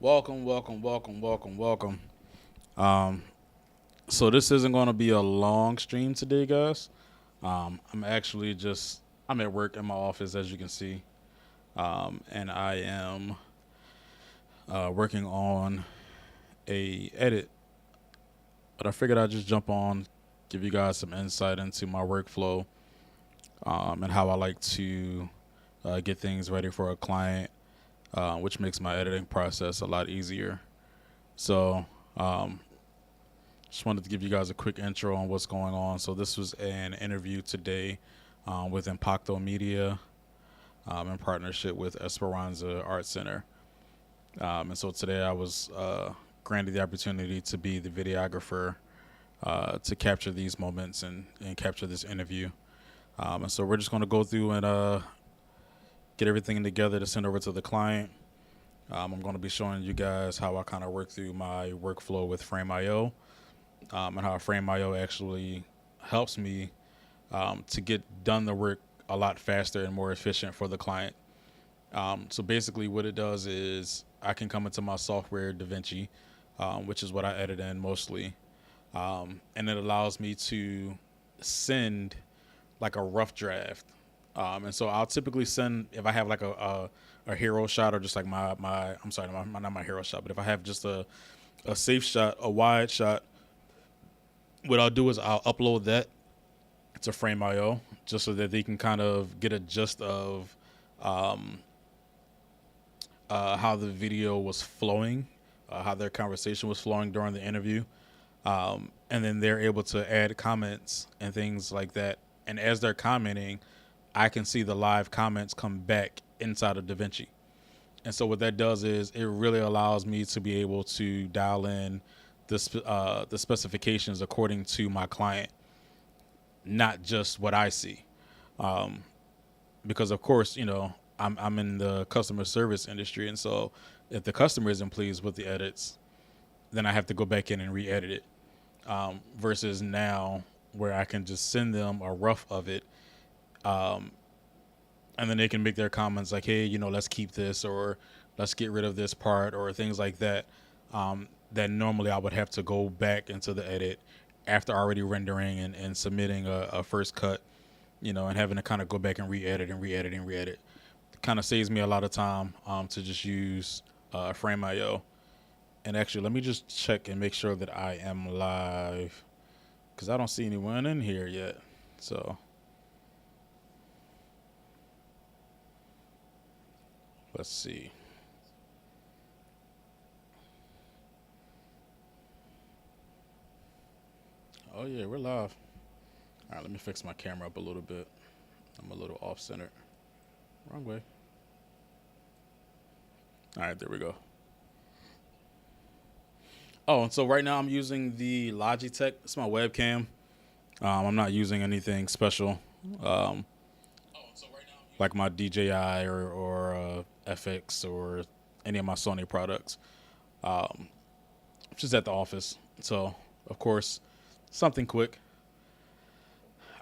Welcome, welcome, welcome, welcome, welcome. Um, so this isn't going to be a long stream today, guys. I'm at work in my office, as you can see, and I am working on a edit. But I figured I'd just jump on, give you guys some insight into my workflow, and how I like to get things ready for a client, which makes my editing process a lot easier. So, um, just wanted to give you guys a quick intro on what's going on. So this was an interview today with Impacto Media in partnership with Esperanza Art Center. And so today I was granted the opportunity to be the videographer to capture these moments and capture this interview. And so we're just going to go through and get everything together to send over to the client. I'm going to be showing you guys how I kind of work through my workflow with Frame.io, and how Frame.io actually helps me to get done the work a lot faster and more efficient for the client. So basically, what it does is I can come into my software, DaVinci, which is what I edit in mostly, and it allows me to send like a rough draft. And so I'll typically send if I have like a hero shot or just like my I'm sorry, not my hero shot, but if I have just a safe shot, a wide shot, what I'll do is I'll upload that to Frame.io just so that they can kind of get a gist of um, how the video was flowing, how their conversation was flowing during the interview. And then they're able to add comments and things like that. And as they're commenting, I can see the live comments come back inside of DaVinci. And so what that does is it really allows me to be able to dial in the specifications according to my client, not just what I see. Um, because of course, I'm in the customer service industry, and so if the customer isn't pleased with the edits, then I have to go back in and re-edit it. Versus now, where I can just send them a rough of it, um, and then they can make their comments like, "Hey, let's keep this," or "Let's get rid of this part," or things like that. That normally I would have to go back into the edit after already rendering and submitting a first cut, and having to kind of go back and re-edit and re-edit and re-edit. Kind of saves me a lot of time to just use Frame.io. And actually, let me just check and make sure that I am live because I don't see anyone in here yet. So let's see. Oh yeah, we're live. All right, let me fix my camera up a little bit. I'm a little off center. Wrong way. All right, there we go. Oh, and so right now I'm using the Logitech. It's my webcam. I'm not using anything special, um, like my DJI or FX or any of my Sony products. Um, just at the office. So, of course, something quick.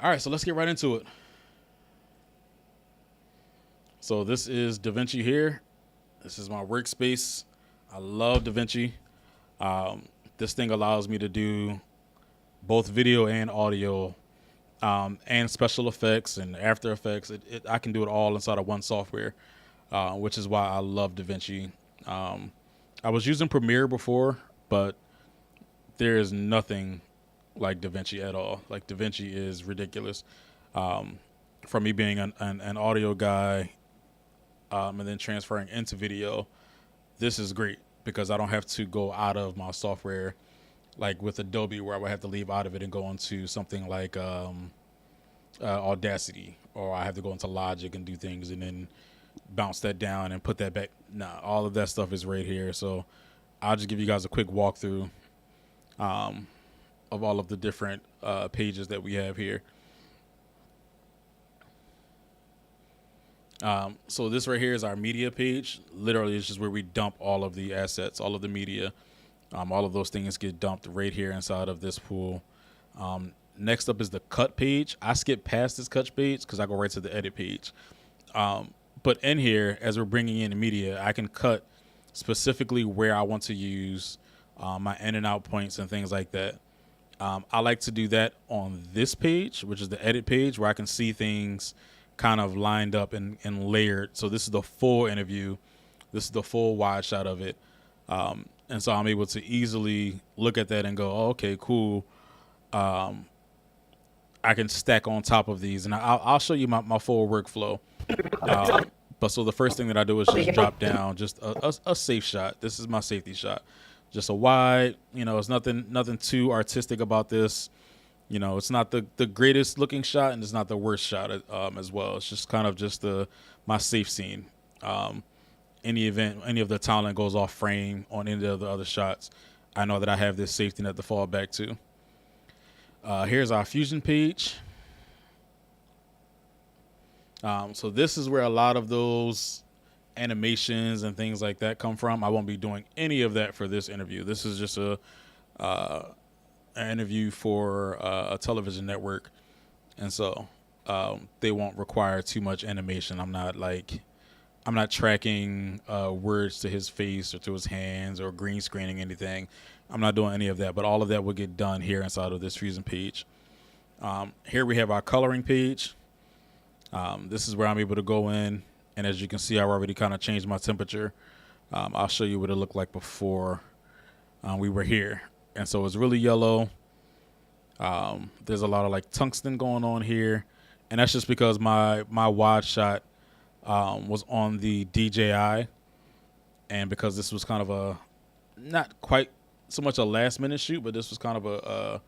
All right, so let's get right into it. So this is DaVinci here. This is my workspace. I love DaVinci. Um, this thing allows me to do both video and audio, and special effects and After Effects. I can do it all inside of one software, which is why I love DaVinci. Um, I was using Premiere before, but there is nothing like DaVinci at all. Like DaVinci is ridiculous. Um, for me being an audio guy, and then transferring into video, this is great because I don't have to go out of my software like with Adobe where I would have to leave out of it and go into something like Audacity, or I have to go into Logic and do things and then bounce that down and put that back. Nah, all of that stuff is right here. So I'll just give you guys a quick walkthrough um, of all of the different pages that we have here. So this right here is our media page. Literally, it's just where we dump all of the assets, all of the media. All of those things get dumped right here inside of this pool. Next up is the cut page. I skip past this cut page because I go right to the edit page. But in here, as we're bringing in the media, I can cut specifically where I want to use my in and out points and things like that. I like to do that on this page, which is the edit page, where I can see things kind of lined up and layered. So this is the full interview. This is the full wide shot of it. And so I'm able to easily look at that and go, oh, okay, cool. I can stack on top of these. And I'll show you my full workflow. But so the first thing that I do is just drop down just a safe shot. This is my safety shot. Just a wide, it's nothing too artistic about this. It's not the greatest looking shot, and it's not the worst shot as well. It's just kind of just my safe scene. In the event any of the talent goes off frame on any of the other shots, I know that I have this safety net to fall back to. Here's our Fusion page. So this is where a lot of those animations and things like that come from. I won't be doing any of that for this interview. This is just an interview for a television network, and so they won't require too much animation. I'm not tracking words to his face or to his hands or green screening anything. I'm not doing any of that, but all of that will get done here inside of this Fusion page. Here we have our coloring page. This is where I'm able to go in, and as you can see, I've already kind of changed my temperature. I'll show you what it looked like before we were here. And so it's really yellow. There's a lot of like tungsten going on here, and that's just because my wide shot was on the DJI, and because this was kind of a not quite so much a last minute shoot, but this was kind of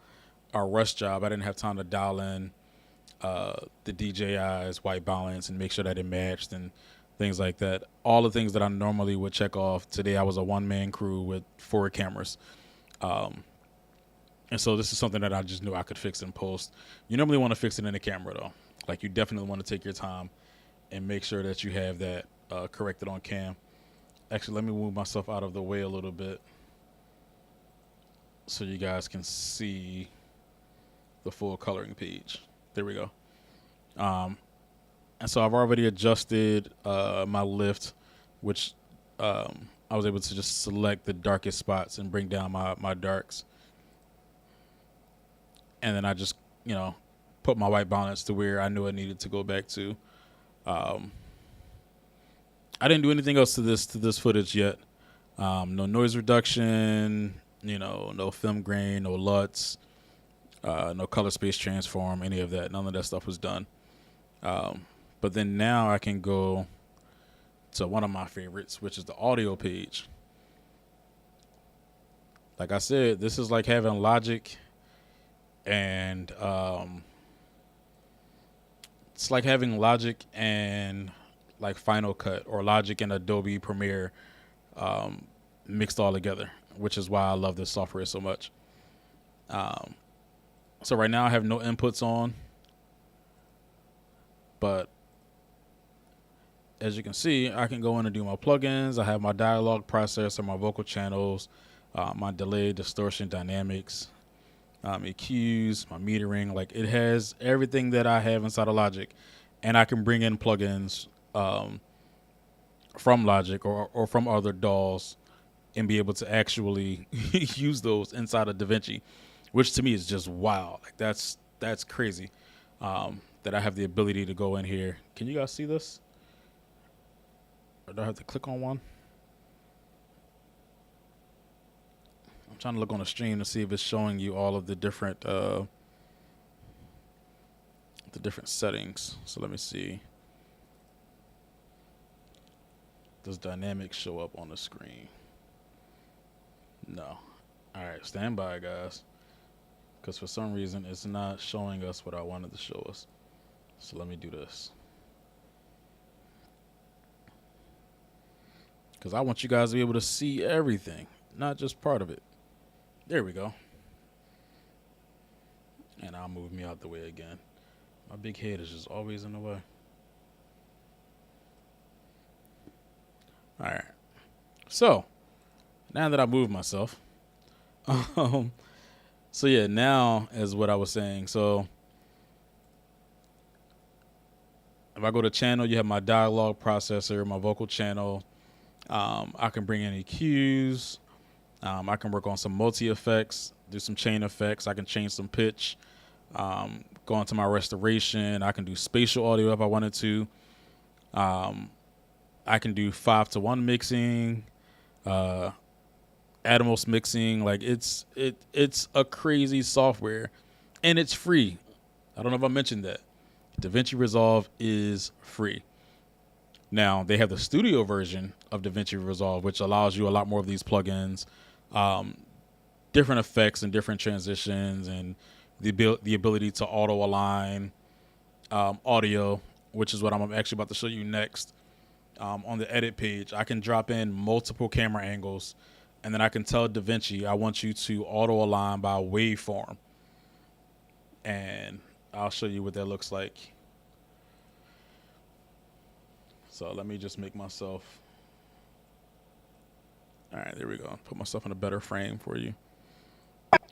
a rush job. I didn't have time to dial in the DJI's white balance and make sure that it matched and things like that. All the things that I normally would check off. Today I was a one-man crew with 4 cameras. And so this is something that I just knew I could fix in post. You normally want to fix it in the camera though. Like you definitely want to take your time and make sure that you have that corrected on cam. Actually, let me move myself out of the way a little bit so you guys can see the full coloring page. There we go. And so I've already adjusted my lift, which I was able to just select the darkest spots and bring down my darks. And then I just, put my white balance to where I knew I needed to go back to. I didn't do anything else to this footage yet. No noise reduction, no film grain, no LUTs, no color space transform, any of that. None of that stuff was done. But then now I can go to one of my favorites, which is the audio page. Like I said, this is like having Logic and it's like having Logic and like Final Cut or Logic and Adobe Premiere mixed all together, which is why I love this software so much. So right now I have no inputs on, but as you can see, I can go in and do my plugins. I have my dialogue processor, my vocal channels, my delay, distortion, dynamics, EQs, my metering. Like it has everything that I have inside of Logic, and I can bring in plugins from Logic or from other DAWs and be able to actually use those inside of DaVinci, which to me is just wow. Like that's crazy that I have the ability to go in here. Can you guys see this? Or do I have to click on one? I'm trying to look on the stream to see if it's showing you all of the different settings. So let me see. Does dynamics show up on the screen? No. All right, stand by, guys. Because for some reason, it's not showing us what I wanted to show us. So let me do this. Because I want you guys to be able to see everything, not just part of it. There we go. And I'll move me out the way again. My big head is just always in the way. All right. So, now that I moved myself, so yeah, now is what I was saying. So if I go to channel, you have my dialogue processor, my vocal channel, I can bring in EQs. I can work on some multi effects, do some chain effects. I can change some pitch. Go into my restoration. I can do spatial audio if I wanted to. I can do 5:1 mixing, Atomos mixing. Like it's a crazy software, and it's free. I don't know if I mentioned that. DaVinci Resolve is free. Now they have the studio version of DaVinci Resolve, which allows you a lot more of these plugins, different effects and different transitions, and the ability to auto align audio, which is what I'm actually about to show you next. On the edit page, I can drop in multiple camera angles, and then I can tell DaVinci I want you to auto align by waveform, and I'll show you what that looks like. So let me just make myself. All right, there we go. Put myself in a better frame for you.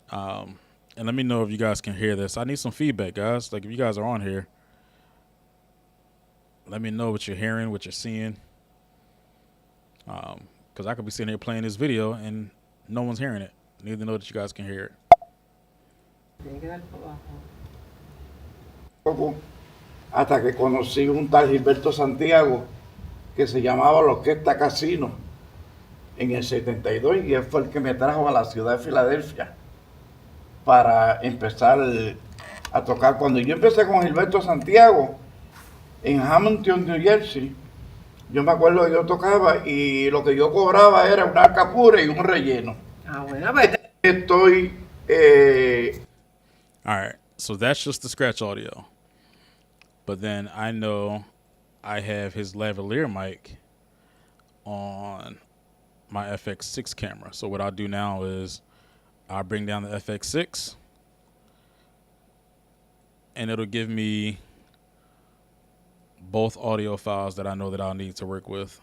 And let me know if you guys can hear this. I need some feedback, guys. Like if you guys are on here, let me know what you're hearing, what you're seeing. Because I could be sitting here playing this video and no one's hearing it. I need to know that you guys can hear it. Hasta que conocí un tal Gilberto Santiago que se llamaba la Orquesta Casino en el 72 y él fue el que me trajo a la ciudad de Filadelfia para empezar a tocar. Cuando yo empecé con Gilberto Santiago en Hamilton, New Jersey, yo me acuerdo que yo tocaba y lo que yo cobraba era una arca pura y un relleno. Bueno, pues. Estoy. All right, so that's just the scratch audio. But then I know I have his lavalier mic on my FX6 camera. So what I'll do now is I'll bring down the FX6 and it'll give me both audio files that I know that I'll need to work with.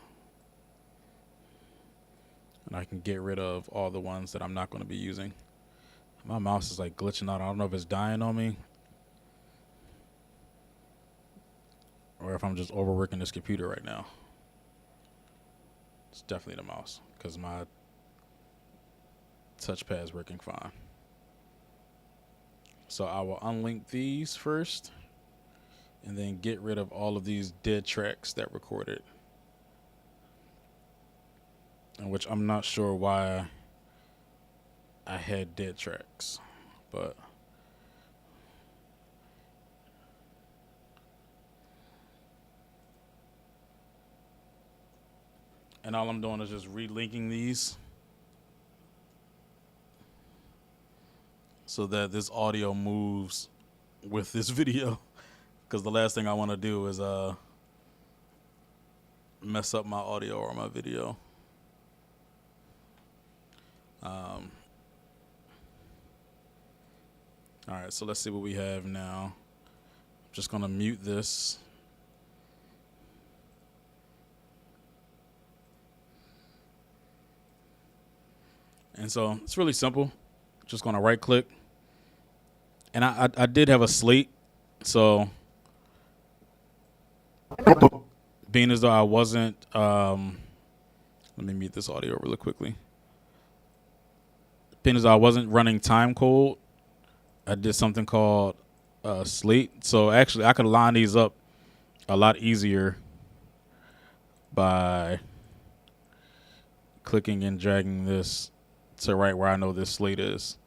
And I can get rid of all the ones that I'm not going to be using. My mouse is like glitching out. I don't know if it's dying on me or if I'm just overworking this computer right now. It's definitely the mouse because my touchpad is working fine. So I will unlink these first and then get rid of all of these dead tracks that recorded, and which I'm not sure why I had dead tracks, but and all I'm doing is just relinking these so that this audio moves with this video, because the last thing I want to do is mess up my audio or my video. All right, so let's see what we have now. I'm just gonna mute this. And so it's really simple. Just gonna right click. And I did have a slate, so being as though I wasn't, let me mute this audio really quickly. Being as though I wasn't running time code, I did something called slate. So actually I could line these up a lot easier by clicking and dragging this to right where I know this slate is.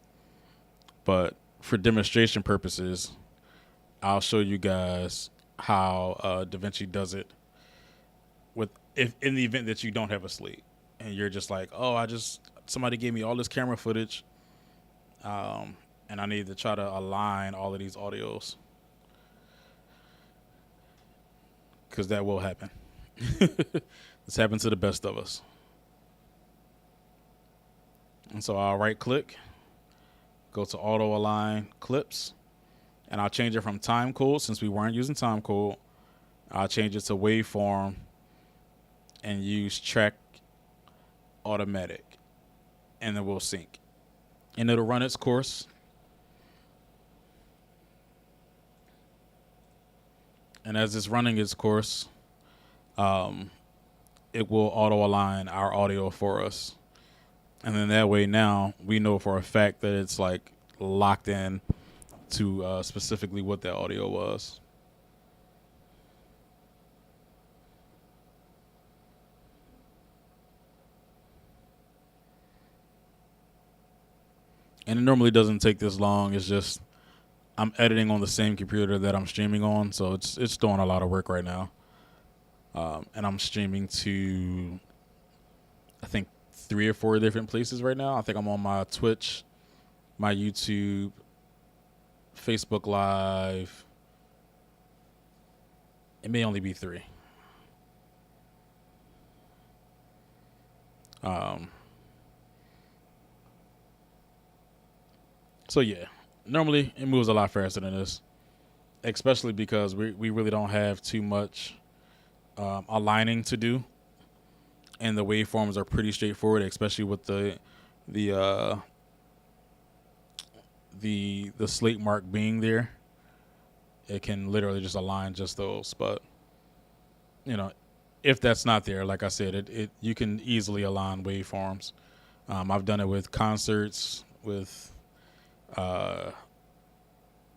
But for demonstration purposes, I'll show you guys how DaVinci does it with if in the event that you don't have a slate and you're just like, oh, somebody gave me all this camera footage, and I need to try to align all of these audios, because that will happen. This happens to the best of us. And so I'll right click, go to auto align clips, and I'll change it from time code, since we weren't using time code. I'll change it to waveform and use track automatic, and then we'll sync. And it'll run its course. And as it's running its course, it will auto align our audio for us. And then that way now we know for a fact that it's like locked in to specifically what that audio was. And it normally doesn't take this long. It's just I'm editing on the same computer that I'm streaming on, so it's doing a lot of work right now. And I'm streaming to, I think, 3 or 4 different places right now. I think I'm on my Twitch, my YouTube, Facebook Live. It may only be 3. So yeah, normally it moves a lot faster than this, especially because we really don't have too much aligning to do, and the waveforms are pretty straightforward, especially with the uh, the slate mark being there. It can literally just align just those, but you know, if that's not there, like I said, it you can easily align waveforms. I've done it with concerts, with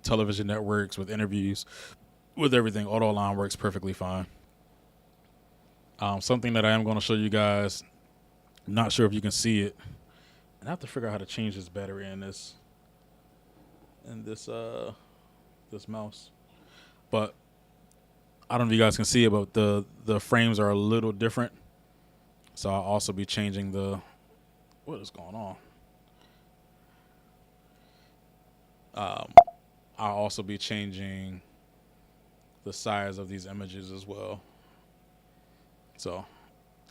television networks, with interviews, with everything. Auto align works perfectly fine. Something that I am going to show you guys. Not sure if you can see it, and I have to figure out how to change this battery in this this mouse. But I don't know if you guys can see it, but the frames are a little different. So I'll also be changing what is going on. I'll also be changing the size of these images as well. So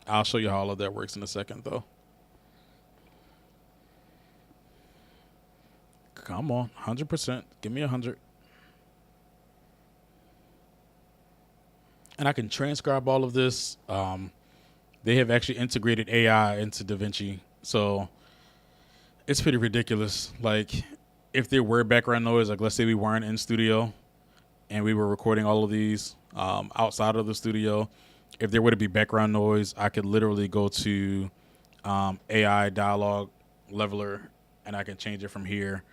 I'll show you how all of that works in a second, though. Come on, 100%. Give me 100. And I can transcribe all of this. They have actually integrated AI into DaVinci, so it's pretty ridiculous. Like, if there were background noise, like let's say we weren't in studio and we were recording all of these outside of the studio, if there were to be background noise, I could literally go to AI dialogue leveler and I can change it from here.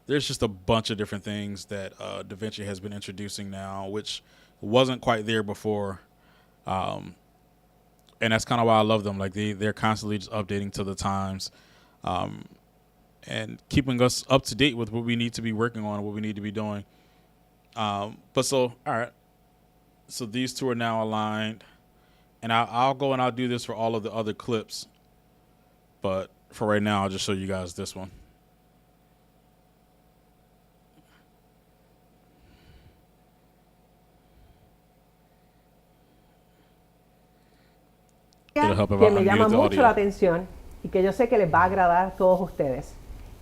There's just a bunch of different things that DaVinci has been introducing now, which wasn't quite there before. And that's kind of why I love them. Like they're constantly just updating to the times. And keeping us up to date with what we need to be working on, what we need to be doing. All right. So these two are now aligned. And I'll go and I'll do this for all of the other clips. But for right now, I'll just show you guys this one. Que me llama mucho la atención y que yo sé que les va a agradar a todos ustedes.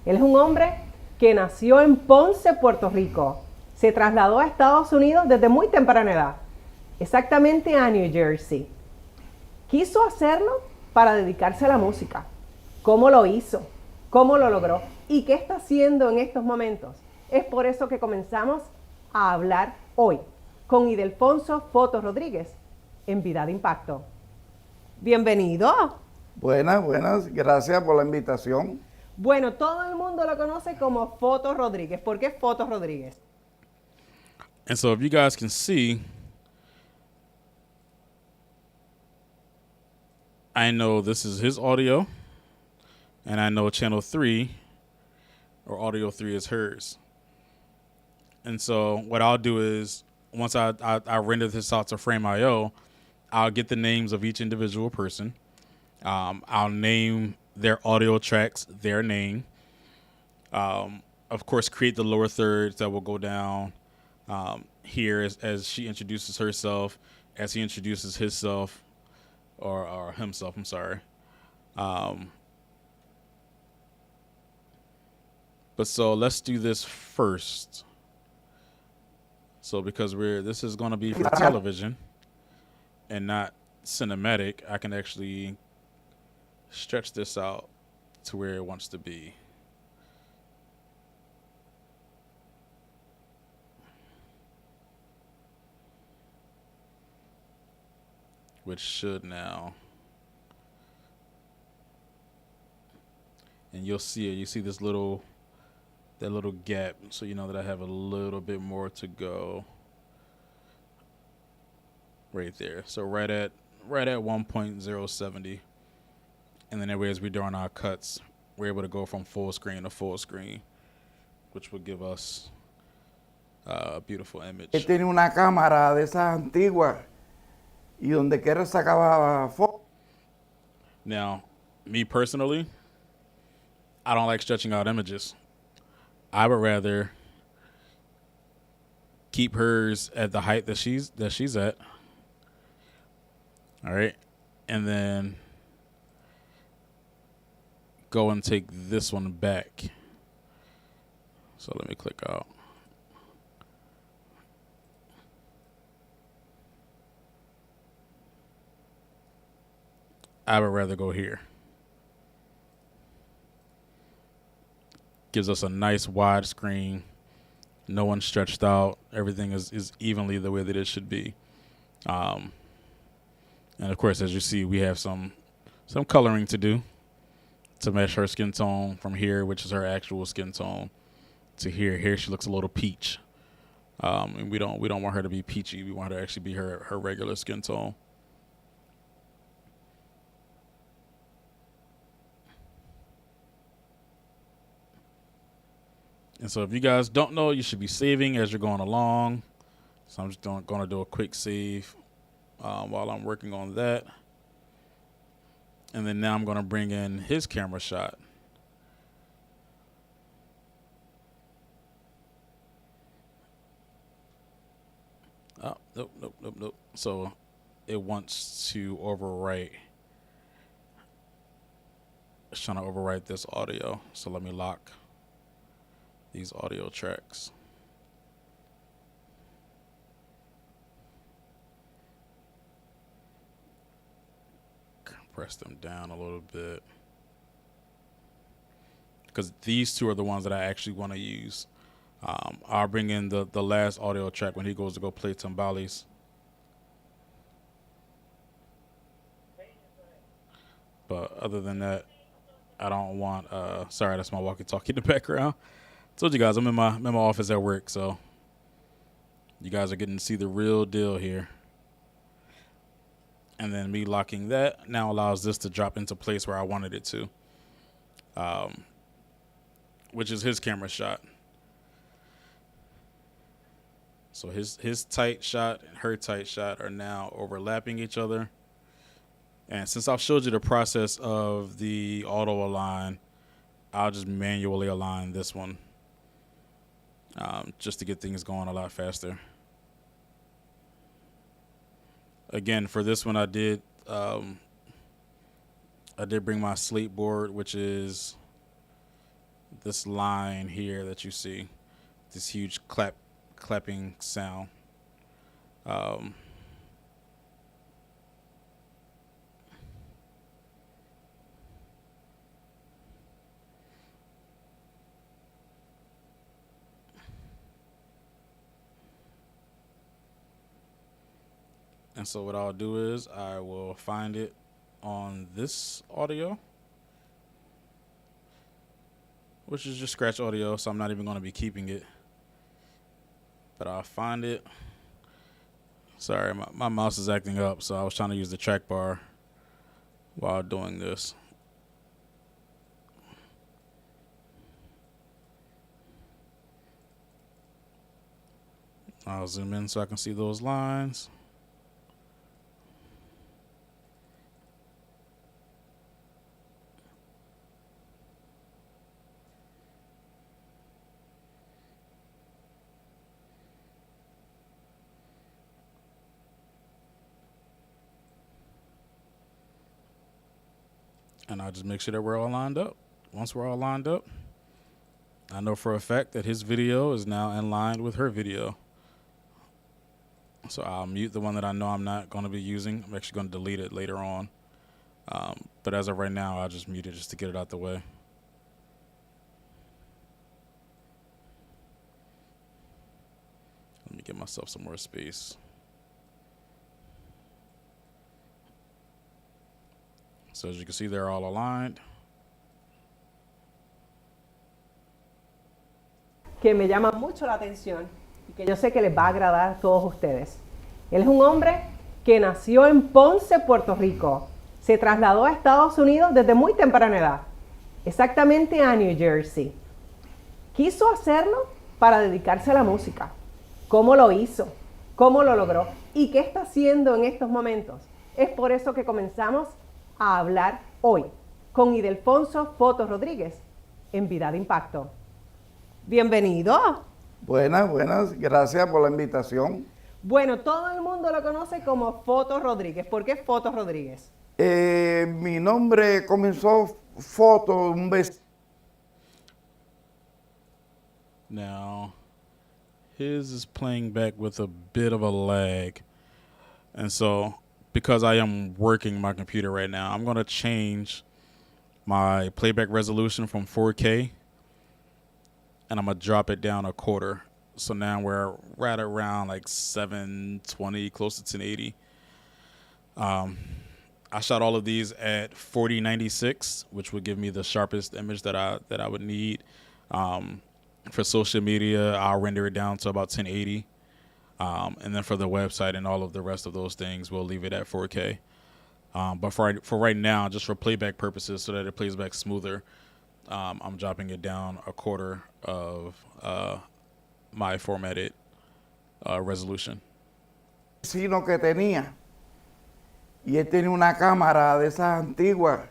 Él es un hombre que nació en Ponce, Puerto Rico. Se trasladó a Estados Unidos desde muy temprana edad, exactamente a New Jersey. Quiso hacerlo para dedicarse a la música. ¿Cómo lo hizo? ¿Cómo lo logró? ¿Y qué está haciendo en estos momentos? Es por eso que comenzamos a hablar hoy con Idelfonso Foto Rodríguez en Vida de Impacto. Bienvenido. Buenas, gracias por la invitación. Bueno, todo el mundo lo conoce como Foto Rodríguez. ¿Por qué Foto Rodríguez? And so if you guys can see, I know this is his audio, and I know channel 3 or audio 3 is hers. And so what I'll do is once I render this out to Frame.io, I'll get the names of each individual person. I'll name their audio tracks, their name. Of course, create the lower thirds that will go down here as she introduces herself, as he introduces himself, or himself, I'm sorry. But so let's do this first. So because this is going to be for television and not cinematic, I can actually stretch this out to where it wants to be. Which should now and you'll see it. You see this little gap, so you know that I have a little bit more to go right there. So right at 1.070, and then as we're doing our cuts, we're able to go from full screen to full screen, which will give us a beautiful image. Él tiene una cámara de esas antiguas y donde quiera sacaba fotos. Now, me personally, I don't like stretching out images. I would rather keep hers at the height that she's at. All right. And then go and take this one back. So let me click out. I would rather go here. Gives us a nice wide screen. No one's stretched out. Everything is evenly the way that it should be. And of course, as you see, we have some coloring to do to match her skin tone from here, which is her actual skin tone, to here. Here she looks a little peach. And we don't want her to be peachy. We want her to actually be her regular skin tone. And so if you guys don't know, you should be saving as you're going along. So I'm just going to do a quick save while I'm working on that. And then now I'm going to bring in his camera shot. Oh, nope. So it wants to overwrite. It's trying to overwrite this audio. So let me lock these audio tracks. Compress them down a little bit, because these two are the ones that I actually want to use. I'll bring in the last audio track when he goes to go play timbales. But other than that, I don't want, sorry, that's my walkie-talkie in the background. Told you guys I'm in my office at work, so you guys are getting to see the real deal here. And then me locking that now allows this to drop into place where I wanted it to, which is his camera shot. So his tight shot and her tight shot are now overlapping each other. And since I've showed you the process of the auto align, I'll just manually align this one. Just to get things going a lot faster. Again, for this one, I did bring my slate board, which is this line here that you see, this huge clapping sound. And so what I'll do is I will find it on this audio, which is just scratch audio, so I'm not even going to be keeping it. But I'll find it. Sorry, my mouse is acting up, so I was trying to use the track bar while doing this. I'll zoom in so I can see those lines. And I'll just make sure that we're all lined up. Once we're all lined up, I know for a fact that his video is now in line with her video. So I'll mute the one that I know I'm not going to be using. I'm actually going to delete it later on. But as of right now, I'll just mute it just to get it out the way. Let me give myself some more space. So as you can see, they're all aligned. que me llama mucho la atención y que yo sé que les va a agradar a todos ustedes. Él es un hombre que nació en Ponce, Puerto Rico. Se trasladó a Estados Unidos desde muy temprana edad, exactamente a New Jersey. Quiso hacerlo para dedicarse a la música. ¿Cómo lo hizo? ¿Cómo lo logró? ¿Y qué está haciendo en estos momentos? Es por eso que comenzamos a hablar hoy con Idelfonso Foto Rodríguez en Vida de Impacto. Bienvenido. Buenas, gracias por la invitación. Bueno, todo el mundo lo conoce como Foto Rodríguez. ¿Por qué Foto Rodríguez? Mi nombre comenzó Foto, un vecino. Now, his is playing back with a bit of a lag. And so, because I am working my computer right now, I'm going to change my playback resolution from 4K and I'm going to drop it down a quarter. So now we're right around like 720, close to 1080. I shot all of these at 4096, which would give me the sharpest image that I would need. For social media, I'll render it down to about 1080. And then for the website and all of the rest of those things, we'll leave it at 4K. But for right now, just for playback purposes, so that it plays back smoother, I'm dropping it down a quarter of my formatted resolution. Vecino que tenía, y él tenía una cámara de esas antiguas,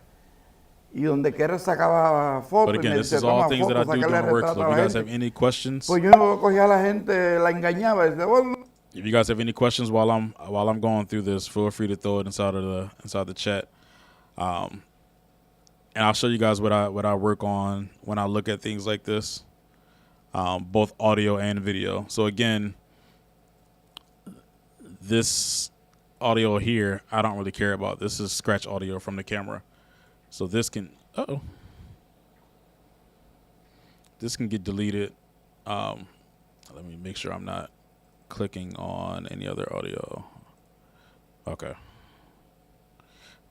y donde quiera sacaba fotos. But again, this is all things that I do during workflow. If you guys have any questions, pues yo cogía a la gente, la engañaba, y decía, bueno. If you guys have any questions while I'm going through this, feel free to throw it inside the chat. And I'll show you guys what I work on when I look at things like this, both audio and video. So again, this audio here, I don't really care about. This is scratch audio from the camera. So this can this can get deleted. Let me make sure I'm not clicking on any other audio. Okay.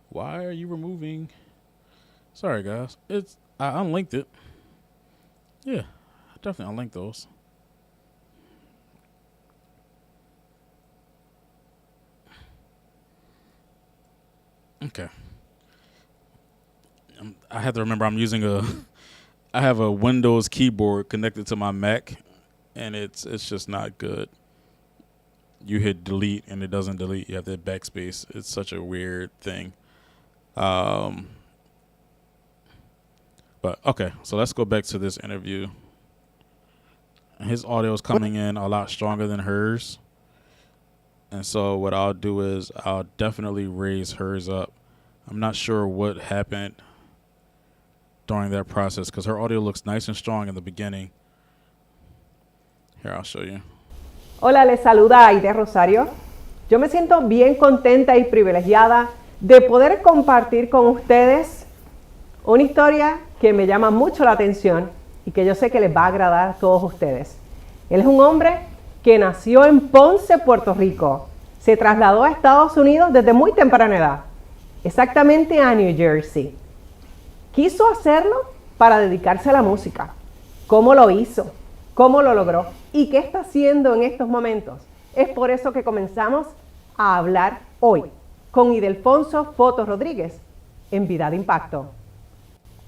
Why are you removing? Sorry guys. I unlinked it. Yeah, I definitely unlinked those. Okay. I have to remember I'm using I have a Windows keyboard connected to my Mac, and it's just not good. You hit delete and it doesn't delete. You have to hit backspace. It's such a weird thing. But okay, so let's go back to this interview. His audio is coming in a lot stronger than hers. And so what I'll do is I'll definitely raise hers up. I'm not sure what happened during that process because her audio looks nice and strong in the beginning. Here, I'll show you. Hola, les saluda Aide Rosario. Yo me siento bien contenta y privilegiada de poder compartir con ustedes una historia que me llama mucho la atención y que yo sé que les va a agradar a todos ustedes. Él es un hombre que nació en Ponce, Puerto Rico. Se trasladó a Estados Unidos desde muy temprana edad, exactamente a New Jersey. Quiso hacerlo para dedicarse a la música. ¿Cómo lo hizo? ¿Cómo lo logró? ¿Y qué está haciendo en estos momentos? Es por eso que comenzamos a hablar hoy con Idelfonso Foto Rodríguez en Vida de Impacto.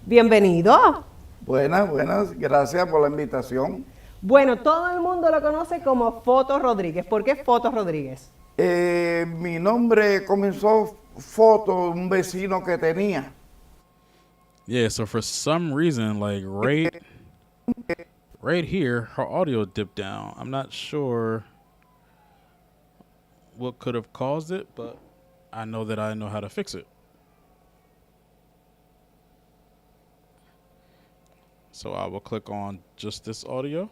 Bienvenido. Buenas, gracias por la invitación. Bueno, todo el mundo lo conoce como Foto Rodríguez. ¿Por qué Foto Rodríguez? Mi nombre comenzó Foto, un vecino que tenía. Yeah, so for some reason, like right here, her audio dipped down. I'm not sure what could have caused it, but I know that I know how to fix it. So I will click on just this audio.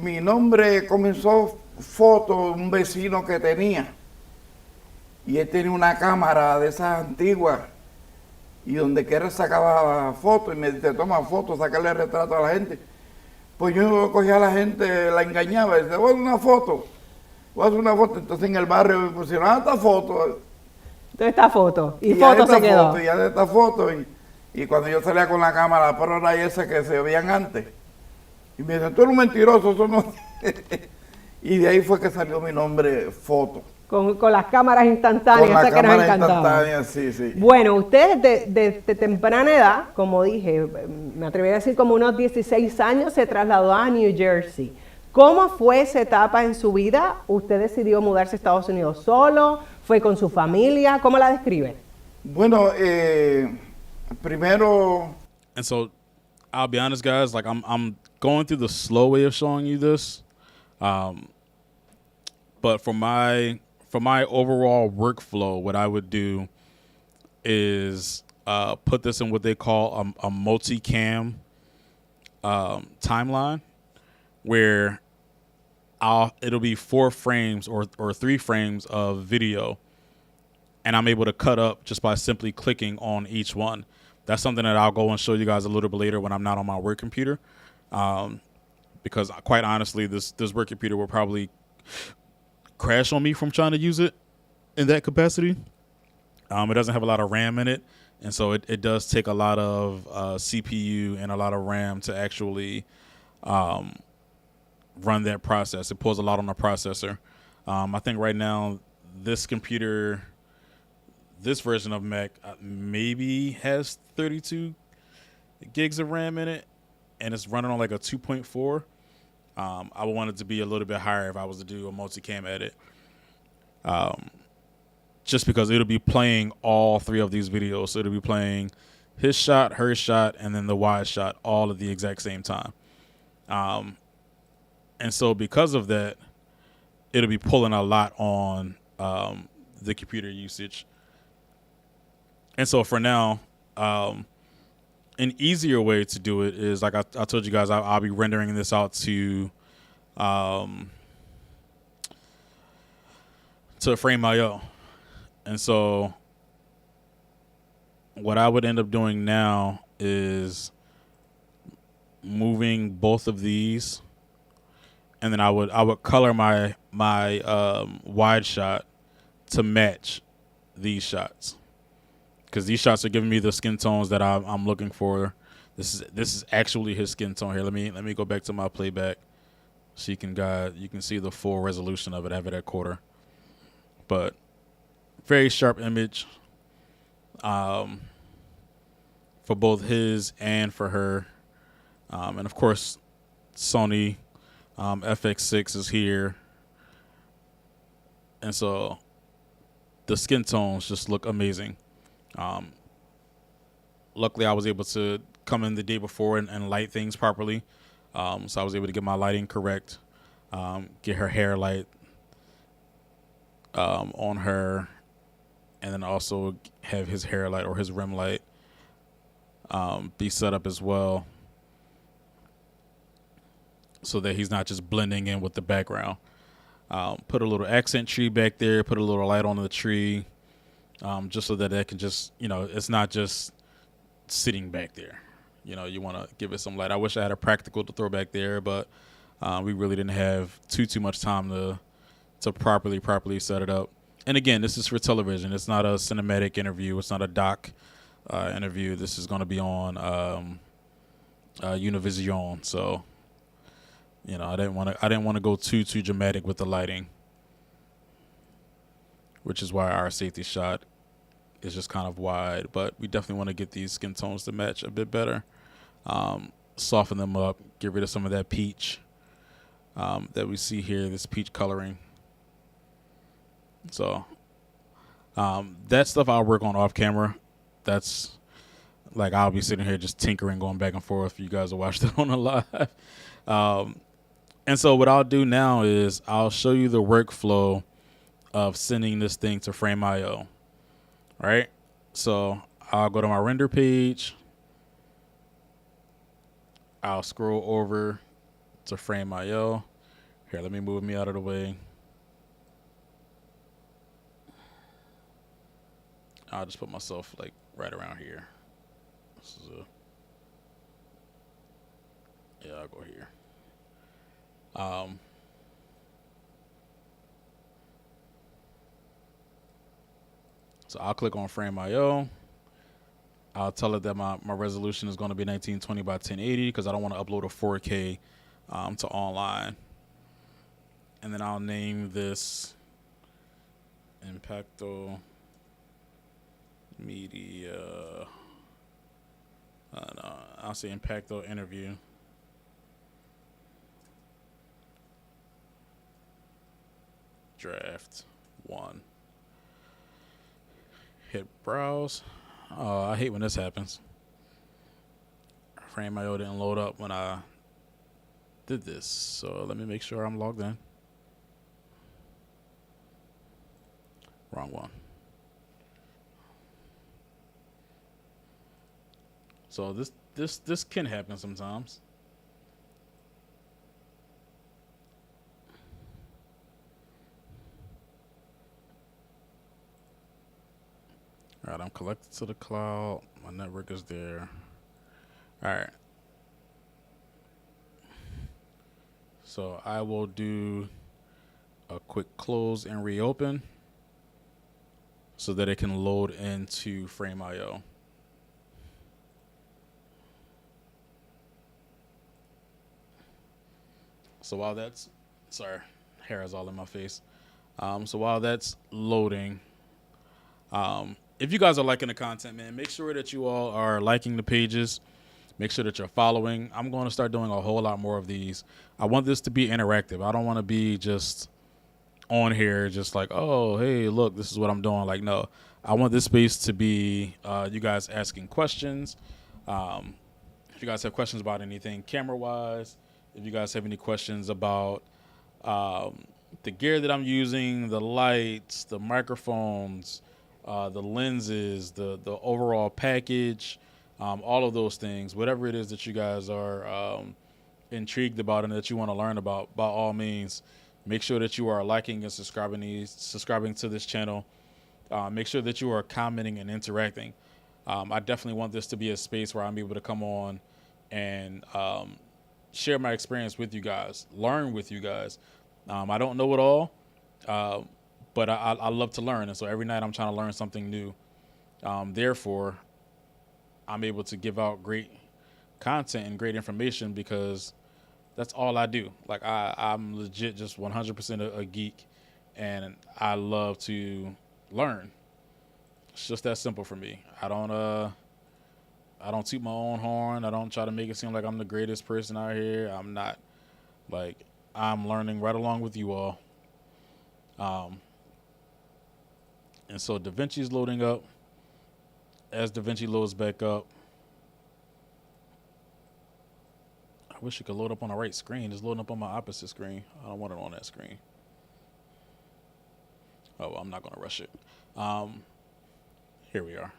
Mi nombre comenzó foto de un vecino que tenía. Y él tenía una cámara de esas antiguas. Y donde quiera sacaba fotos y me dice, toma fotos, sacarle retrato a la gente. Pues yo cogía a la gente, la engañaba, y decía, voy a hacer una foto, voy a hacer una foto. Entonces en el barrio me pusieron, esta foto. Entonces esta foto, y ya foto de esta se quedó. foto, y ya de esta foto. Y cuando yo salía con la cámara, pero era esa que se veían antes. Y me dicen, tú eres un mentiroso, eso no. Y de ahí fue que salió mi nombre, Foto. Con las cámaras instantáneas, Con la que nos cámara encantaban. instantánea, sí, sí. Bueno, usted de temprana edad, como dije, me atrevería a decir como unos 16 años, se trasladó a New Jersey. ¿Cómo fue esa etapa en su vida? ¿Usted decidió mudarse a Estados Unidos solo? ¿Fue con su familia? ¿Cómo la describe? Bueno, primero... And so, I'll be honest, guys, like I'm going through the slow way of showing you this. But for my overall workflow, what I would do is put this in what they call a multi-cam timeline, where it'll be 4 frames or 3 frames of video, and I'm able to cut up just by simply clicking on each one. That's something that I'll go and show you guys a little bit later when I'm not on my work computer, because quite honestly, this work computer will probably crash on me from trying to use it in that capacity. It doesn't have a lot of RAM in it, and so it does take a lot of CPU and a lot of RAM to actually run that process. It pulls a lot on the processor. I think right now this computer, this version of Mac maybe has 32 gigs of RAM in it, and it's running on like a 2.4. I would want it to be a little bit higher if I was to do a multicam edit, just because it'll be playing all 3 of these videos. So it'll be playing his shot, her shot, and then the wide shot all at the exact same time. And so because of that, it'll be pulling a lot on the computer usage. And so for now, an easier way to do it is, like I told you guys, I'll be rendering this out to Frame.io. And so what I would end up doing now is moving both of these, and then I would color my wide shot to match these shots, because these shots are giving me the skin tones that I'm looking for. This is actually his skin tone here. Let me go back to my playback so you can see the full resolution of it. I have it at quarter, but very sharp image for both his and for her. And of course, Sony FX6 is here, and so the skin tones just look amazing. Luckily, I was able to come in the day before and light things properly, so I was able to get my lighting correct, get her hair light on her, and then also have his hair light or his rim light be set up as well, so that he's not just blending in with the background. Put a little accent tree back there, put a little light on the tree, just so that can just, it's not just sitting back there. You want to give it some light. I wish I had a practical to throw back there, but we really didn't have too much time to properly set it up. And again, this is for television. It's not a cinematic interview. It's not a doc interview. This is going to be on Univision. So, I didn't want to go too dramatic with the lighting, which is why our safety shot is just kind of wide. But we definitely want to get these skin tones to match a bit better, soften them up, get rid of some of that peach that we see here, this peach coloring. So that stuff I'll work on off camera. That's like, I'll be sitting here just tinkering, going back and forth. You guys will watch that on the live. And so what I'll do now is I'll show you the workflow of sending this thing to Frame.io. Right? So I'll go to my render page. I'll scroll over to Frame.io. Here, let me move me out of the way. I'll just put myself like right around here. This is yeah, I'll go here. So I'll click on Frame.io. I'll tell it that my resolution is going to be 1920 by 1080 because I don't want to upload a 4K to online. And then I'll name this Impacto Media. No, I'll say Impacto Interview. Draft 1. Hit browse. Oh, I hate when this happens. Frame.io didn't load up when I did this. So let me make sure I'm logged in. Wrong one. So this can happen sometimes. All right, I'm connected to the cloud. My network is there. All right. So I will do a quick close and reopen so that it can load into Frame.io. So while that's, sorry, hair is all in my face. So while that's loading, if you guys are liking the content, man, make sure that you all are liking the pages. Make sure that you're following. I'm going to start doing a whole lot more of these. I want this to be interactive. I don't want to be just on here just like, oh, hey, look, this is what I'm doing. Like, no, I want this space to be you guys asking questions. If you guys have questions about anything camera-wise, if you guys have any questions about the gear that I'm using, the lights, the microphones, the lenses, the overall package, all of those things, whatever it is that you guys are intrigued about and that you want to learn about, by all means, make sure that you are liking and subscribing to this channel. Make sure that you are commenting and interacting. I definitely want this to be a space where I'm able to come on and share my experience with you guys, learn with you guys. I don't know it all, but I love to learn. And so every night I'm trying to learn something new. Therefore, I'm able to give out great content and great information because that's all I do. Like I'm legit just 100% a geek, and I love to learn. It's just that simple for me. I don't toot my own horn. I don't try to make it seem like I'm the greatest person out here. I'm not. Like, I'm learning right along with you all. And so DaVinci's loading up. As DaVinci loads back up, I wish it could load up on the right screen. It's loading up on my opposite screen. I don't want it on that screen. Oh, well, I'm not going to rush it. Here we are.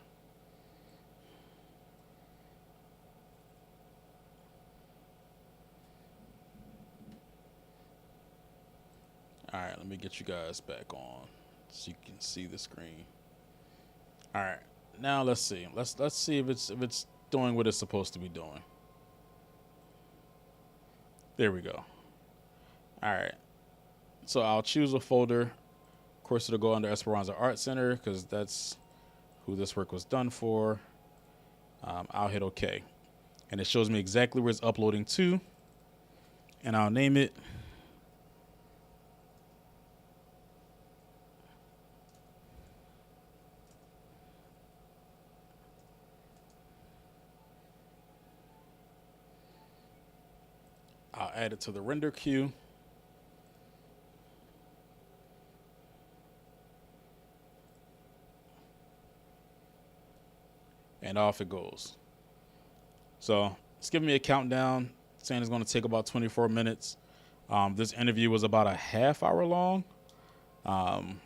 All right, let me get you guys back on so you can see the screen. All right, now let's see. Let's see if it's doing what it's supposed to be doing. There we go. All right. So I'll choose a folder. Of course, it'll go under Esperanza Art Center because that's who this work was done for. I'll hit OK. And it shows me exactly where it's uploading to. And I'll name it I'll add it to the render queue. And off it goes. So it's giving me a countdown saying it's going to take about 24 minutes. This interview was about a half hour long. And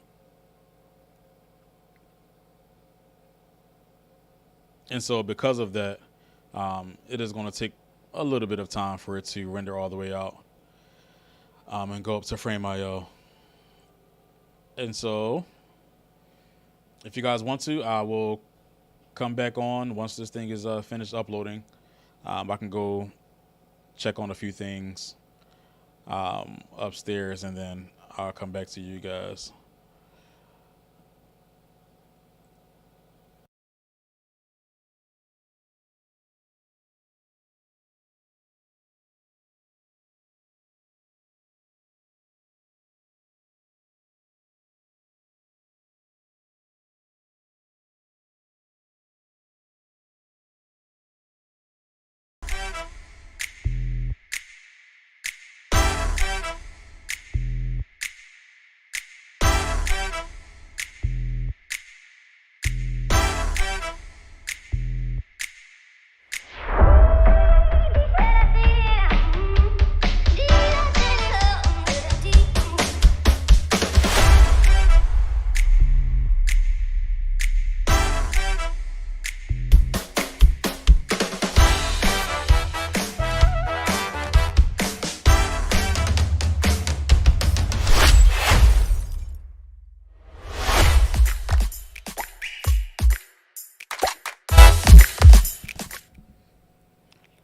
so because of that, it is going to take a little bit of time for it to render all the way out. and go up to Frame.io. And so, if you guys want to, I will come back on once this thing is finished uploading. I can go check on a few things upstairs, and then I'll come back to you guys.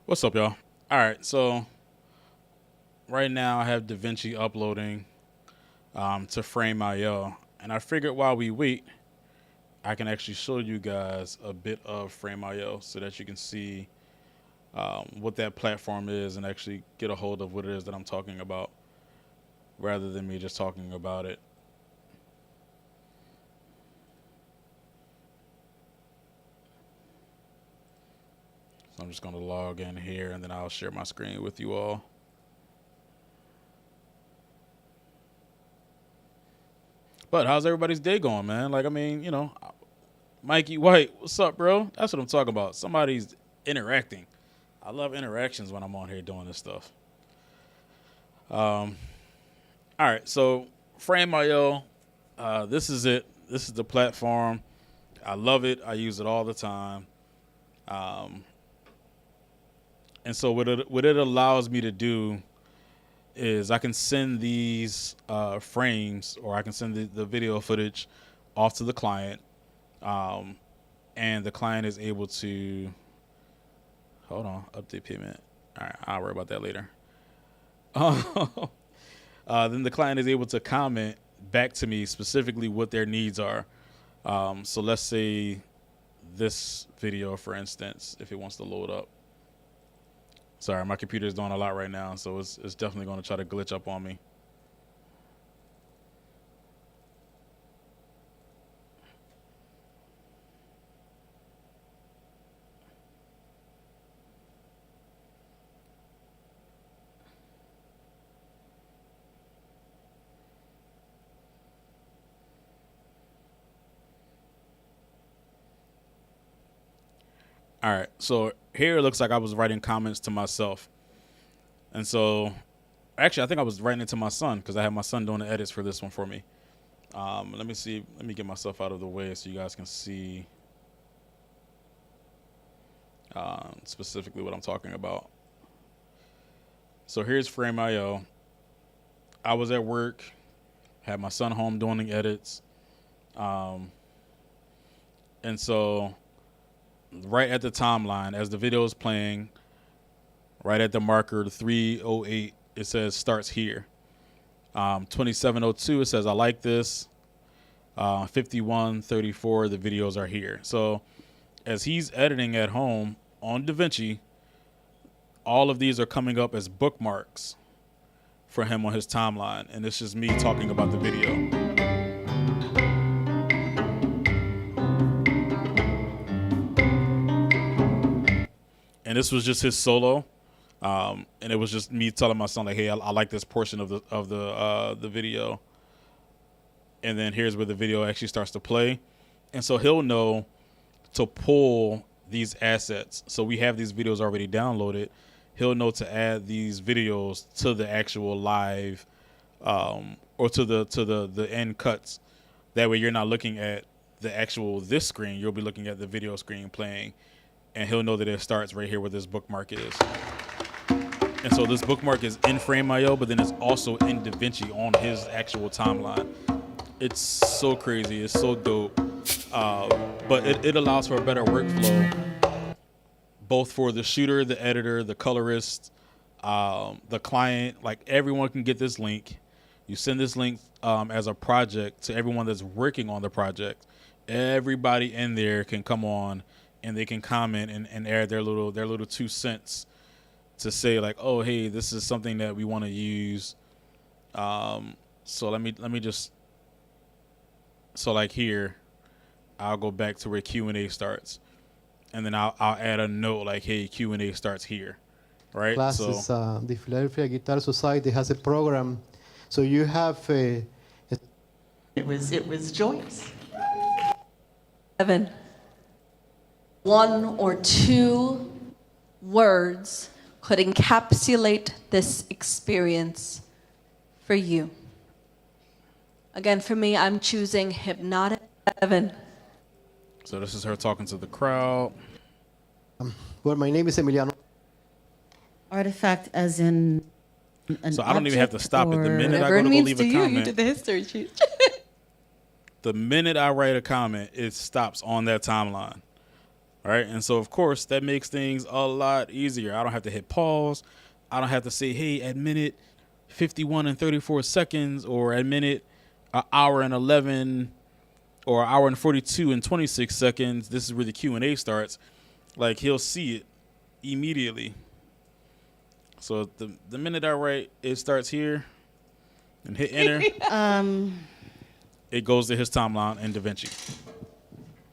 What's up, y'all? All right, so right now I have DaVinci uploading to Frame.io, and I figured while we wait, I can actually show you guys a bit of Frame.io so that you can see what that platform is and actually get a hold of what it is that I'm talking about, rather than me just talking about it. So I'm just going to log in here, and then I'll share my screen with you all. But how's everybody's day going, man? Like, I mean, you know, Mikey White, what's up, bro? That's what I'm talking about. Somebody's interacting. I love interactions when I'm on here doing this stuff. All right, so Frame.io, this is it. This is the platform. I love it. I use it all the time. And so what it allows me to do is I can send these frames, or I can send the video footage off to the client, and the client is able to, hold on, update payment. All right, I'll worry about that later. Then the client is able to comment back to me specifically what their needs are. So let's say this video, for instance, if it wants to load up. Sorry, my computer is doing a lot right now, so it's definitely going to try to glitch up on me. All right, so here it looks like I was writing comments to myself. And so, actually, I think I was writing it to my son, because I had my son doing the edits for this one for me. Let me see. Let me get myself out of the way so you guys can see specifically what I'm talking about. So here's Frame.io. I was at work, had my son home doing the edits. And so right at the timeline, as the video is playing, right at the marker 3:08, it says starts here. 27:02, it says I like this. 51:34, the videos are here. So as he's editing at home on DaVinci, all of these are coming up as bookmarks for him on his timeline, and it's just me talking about the video. And this was just his solo, and it was just me telling my son, like, "Hey, I like this portion of the video." And then here's where the video actually starts to play, and so he'll know to pull these assets. So we have these videos already downloaded. He'll know to add these videos to the actual live, or to the end cuts. That way, you're not looking at the actual this screen. You'll be looking at the video screen playing. And he'll know that it starts right here where this bookmark is. And so this bookmark is in Frame.io, but then it's also in DaVinci on his actual timeline. It's so crazy. It's so dope. But it allows for a better workflow, both for the shooter, the editor, the colorist, the client. Like, everyone can get this link. You send this link as a project to everyone that's working on the project. Everybody in there can come on and they can comment and add their little 2 cents to say, like, oh, hey, this is something that we want to use. So let me just, so like here, I'll go back to where Q&A starts, and then I'll add a note like, hey, Q&A starts here, right? Classes, the Philadelphia Guitar Society has a program, so you have a It was Joyce. Evan, 1 or 2 words could encapsulate this experience for you. Again, for me, I'm choosing hypnotic. Evan. So this is her talking to the crowd. well, my name is Emiliano. Artifact as in an So I don't even have to stop it. The minute I Whatever go it to go means leave to a you, you comment, did the history sheet. the minute I write a comment, it stops on that timeline. Right? And so, of course, that makes things a lot easier. I don't have to hit pause. I don't have to say, hey, at minute 51 and 34 seconds, or at minute an hour and 11, or an hour and 42 and 26 seconds, this is where the Q&A starts. Like, he'll see it immediately. So the minute I write, it starts here, and hit enter, it goes to his timeline in DaVinci.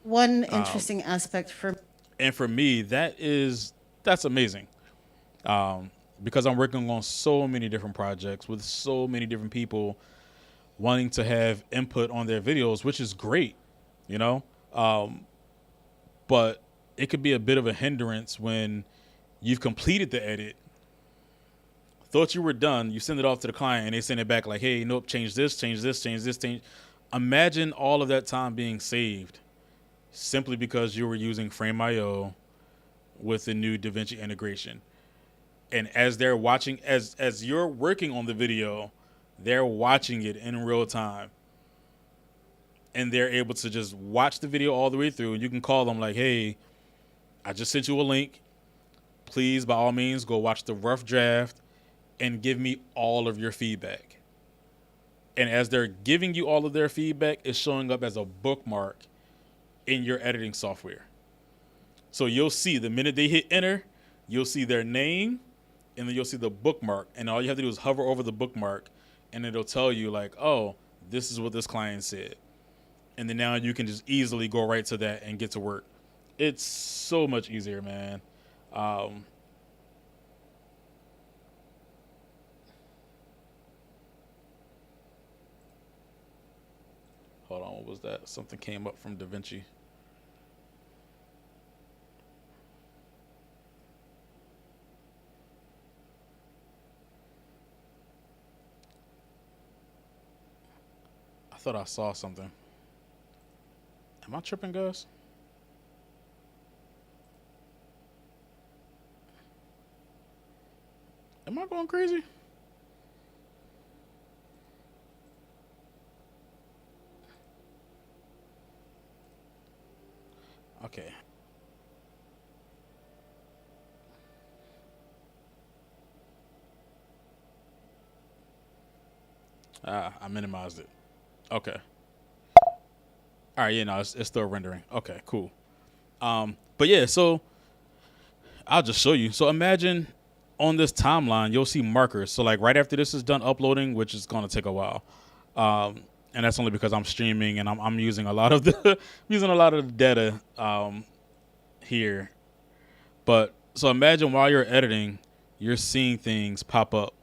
One interesting aspect for And for me, that's amazing. Because I'm working on so many different projects with so many different people wanting to have input on their videos, which is great, you know? But it could be a bit of a hindrance when you've completed the edit, thought you were done, you send it off to the client, and they send it back like, hey, nope, change this, change this, change this, change. Imagine all of that time being saved simply because you were using Frame.io with the new DaVinci integration. And as they're watching, as you're working on the video, they're watching it in real time. And they're able to just watch the video all the way through. And you can call them like, hey, I just sent you a link. Please, by all means, go watch the rough draft and give me all of your feedback. And as they're giving you all of their feedback, it's showing up as a bookmark in your editing software. So you'll see the minute they hit enter, you'll see their name, and then you'll see the bookmark. And all you have to do is hover over the bookmark, and it'll tell you like, oh, this is what this client said. And then now you can just easily go right to that and get to work. It's so much easier, man. Hold on, what was that? Something came up from DaVinci. I thought I saw something. Am I tripping, guys? Am I going crazy? Okay. I minimized it. Okay. All right, yeah, no, it's still rendering. Okay, cool. But yeah, so I'll just show you. So imagine on this timeline, you'll see markers. So like right after this is done uploading, which is going to take a while. And that's only because I'm streaming and I'm using a lot of the data here. But so imagine while you're editing, you're seeing things pop up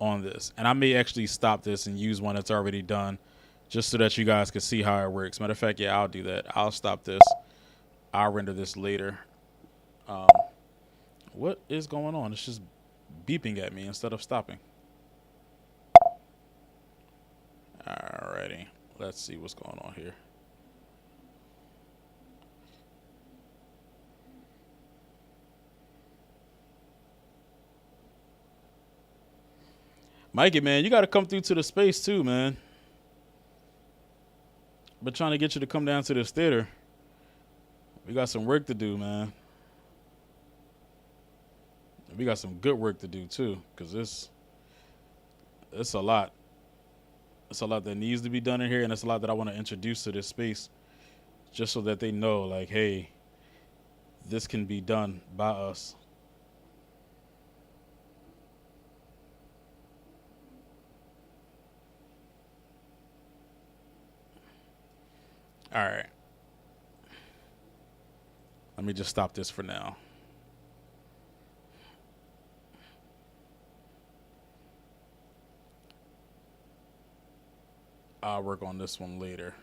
on this. And I may actually stop this and use one that's already done just so that you guys can see how it works. Matter of fact, yeah, I'll do that. I'll stop this. I'll render this later. What is going on? It's just beeping at me instead of stopping. Alrighty, let's see what's going on here. Mikey, man, you got to come through to the space too, man. Been trying to get you to come down to this theater. We got some work to do, man. We got some good work to do too, because it's a lot. It's a lot that needs to be done in here, and it's a lot that I want to introduce to this space, just so that they know, like, hey, this can be done by us. All right. Let me just stop this for now. I'll work on this one later,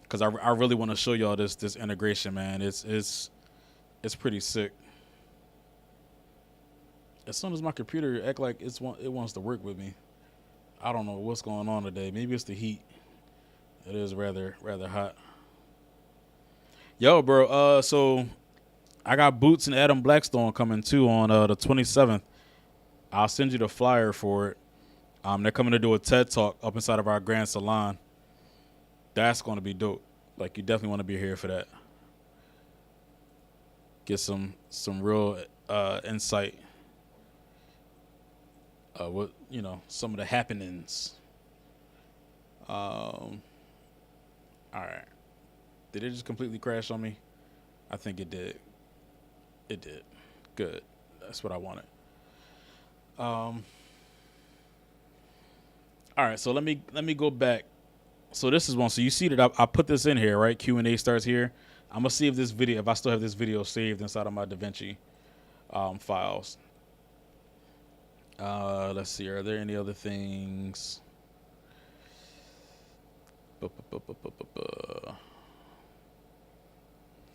because I really want to show y'all this integration, man. It's pretty sick. As soon as my computer act like it wants to work with me, I don't know what's going on today. Maybe it's the heat. It is rather hot. Yo, bro. So I got Boots and Adam Blackstone coming too on the 27th. I'll send you the flyer for it. They're coming to do a TED Talk up inside of our Grand Salon. That's going to be dope. Like, you definitely want to be here for that. Get some real insight. What, some of the happenings. All right. Did it just completely crash on me? I think it did. It did. Good. That's what I wanted. All right, so let me go back. So this is one. So you see that I put this in here, right? Q&A starts here. I'm gonna see if I still have this video saved inside of my DaVinci files. Let's see. Are there any other things?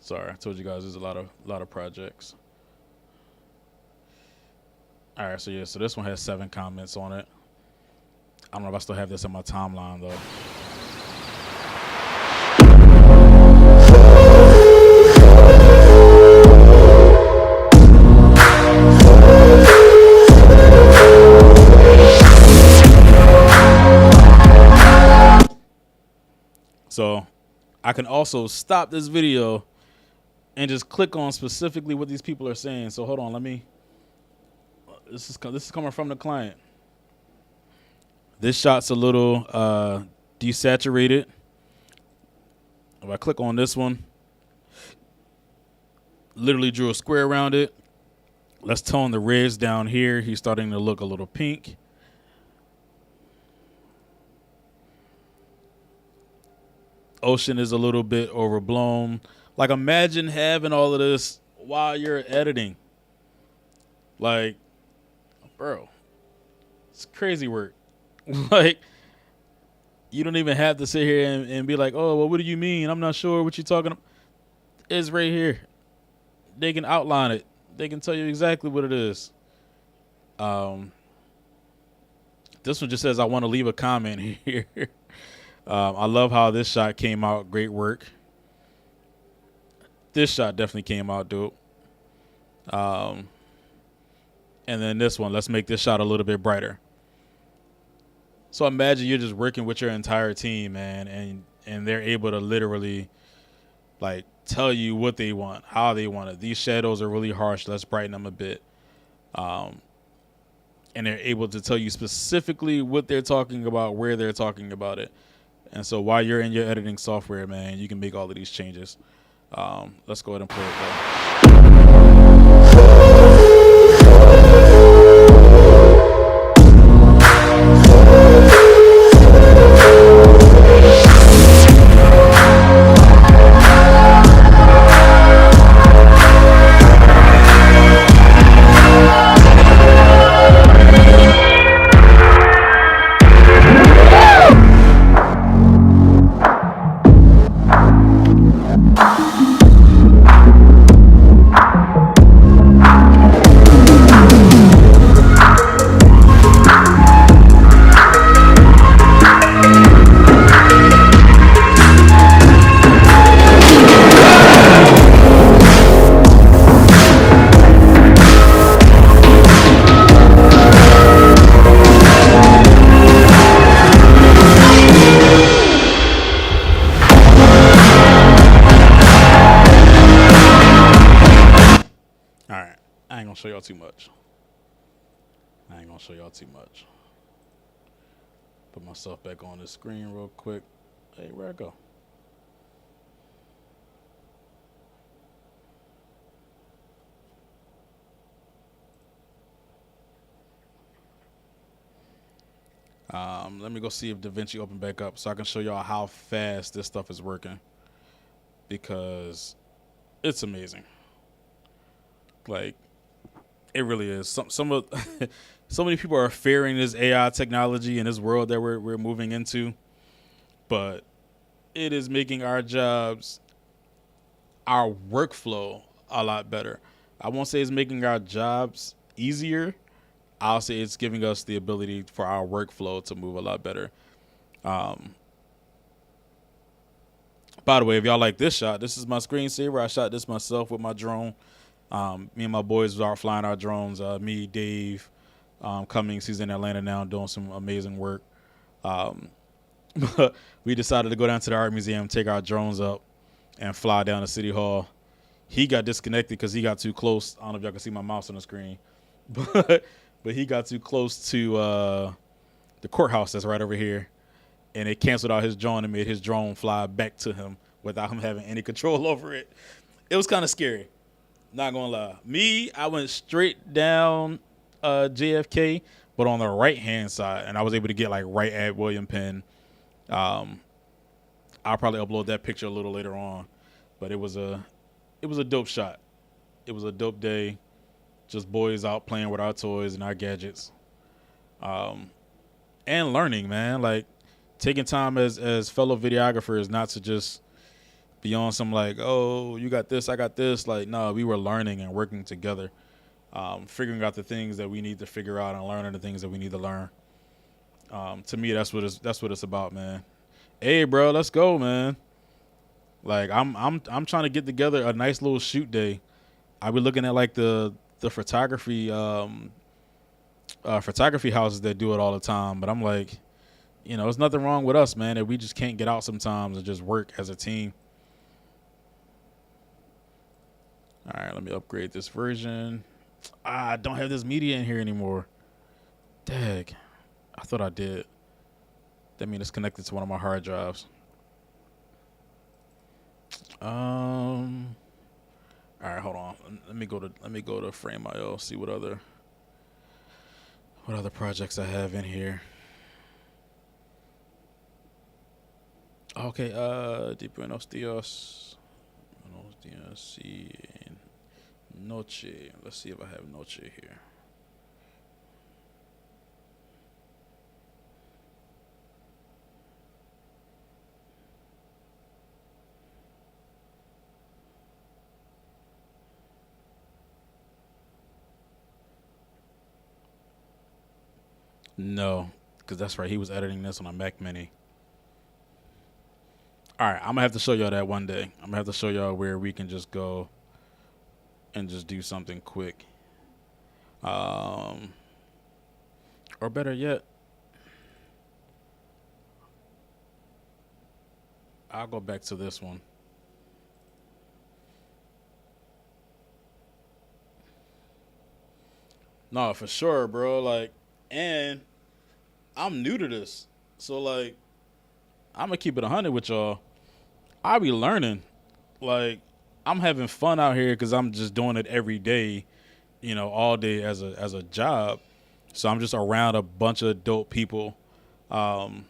Sorry, I told you guys there's a lot of projects. All right, so yeah, so this one has 7 comments on it. I don't know if I still have this in my timeline though. So I can also stop this video and just click on specifically what these people are saying. So hold on, this is coming from the client. This shot's a little desaturated. If I click on this one, literally drew a square around it. Let's tone the reds down here. He's starting to look a little pink. Ocean is a little bit overblown. Like, imagine having all of this while you're editing. Like, bro, it's crazy work. Like, you don't even have to sit here and be like, oh, well, what do you mean? I'm not sure what you're talking about. It's right here. They can outline it. They can tell you exactly what it is. This one just says, I want to leave a comment here. I love how this shot came out. Great work. This shot definitely came out dope. And then this one, let's make this shot a little bit brighter. So imagine you're just working with your entire team, man, and they're able to literally, like, tell you what they want, how they want it. These shadows are really harsh. Let's brighten them a bit. And they're able to tell you specifically what they're talking about, where they're talking about it. And so while you're in your editing software, man, you can make all of these changes. Let's go ahead and play it, though. I ain't gonna show y'all too much. Put myself back on the screen real quick. Hey, where'd I go? Let me go see if DaVinci opened back up so I can show y'all how fast this stuff is working, because it's amazing. Like, it really is. Some of so many people are fearing this AI technology and this world that we're moving into, but it is making our jobs, our workflow, a lot better. I won't say it's making our jobs easier. I'll say it's giving us the ability for our workflow to move a lot better. By the way, if y'all like this shot, this is my screensaver. I shot this myself with my drone. Me and my boys are flying our drones. Me, Dave, Cummings, he's in Atlanta now doing some amazing work. We decided to go down to the art museum, take our drones up, and fly down to City Hall. He got disconnected because he got too close. I don't know if y'all can see my mouse on the screen, but he got too close to the courthouse that's right over here, and it canceled out his drone and made his drone fly back to him without him having any control over it. It was kind of scary, not gonna lie. Me, I went straight down JFK, but on the right hand side, and I was able to get like right at William Penn. I'll probably upload that picture a little later on, but it was a dope shot. It was a dope day. Just boys out playing with our toys and our gadgets, and learning, man. Like, taking time as fellow videographers, not to just be on some like, oh, you got this, I got this. Like, no, we were learning and working together, figuring out the things that we need to figure out and learning the things that we need to learn. To me, that's what it's about, man. Hey, bro, let's go, man. Like, I'm trying to get together a nice little shoot day. I be looking at like the photography houses that do it all the time, but I'm like, there's nothing wrong with us, man, that we just can't get out sometimes and just work as a team. All right, let me upgrade this version. I don't have this media in here anymore. Dag, I thought I did. That means it's connected to one of my hard drives. All right, hold on. Let me go to Frame.io, see what other projects I have in here. Okay, de buenos dias. Buenos dias, sí. Noche. Let's see if I have Noche here. No, because that's right. He was editing this on a Mac Mini. All right, I'm going to have to show y'all that one day. I'm going to have to show y'all where we can just go and just do something quick. Or better yet, I'll go back to this one. No, for sure, bro. Like, and I'm new to this. So, like, I'm going to keep it 100 with y'all. I be learning. Like, I'm having fun out here because I'm just doing it every day, all day as a job. So I'm just around a bunch of dope people. Like,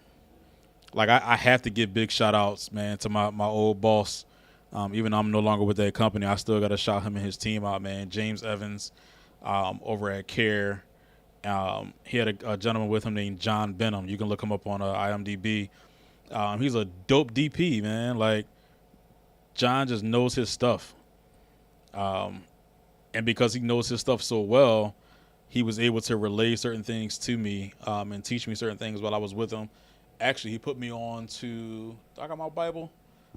I have to give big shout outs, man, to my old boss. Even though I'm no longer with that company, I still got to shout him and his team out, man. James Evans, over at CARE. He had a gentleman with him named John Benham. You can look him up on IMDb. He's a dope DP, man. Like, John just knows his stuff. And because he knows his stuff so well, he was able to relay certain things to me, and teach me certain things while I was with him. Actually, he put me on to, I got my Bible?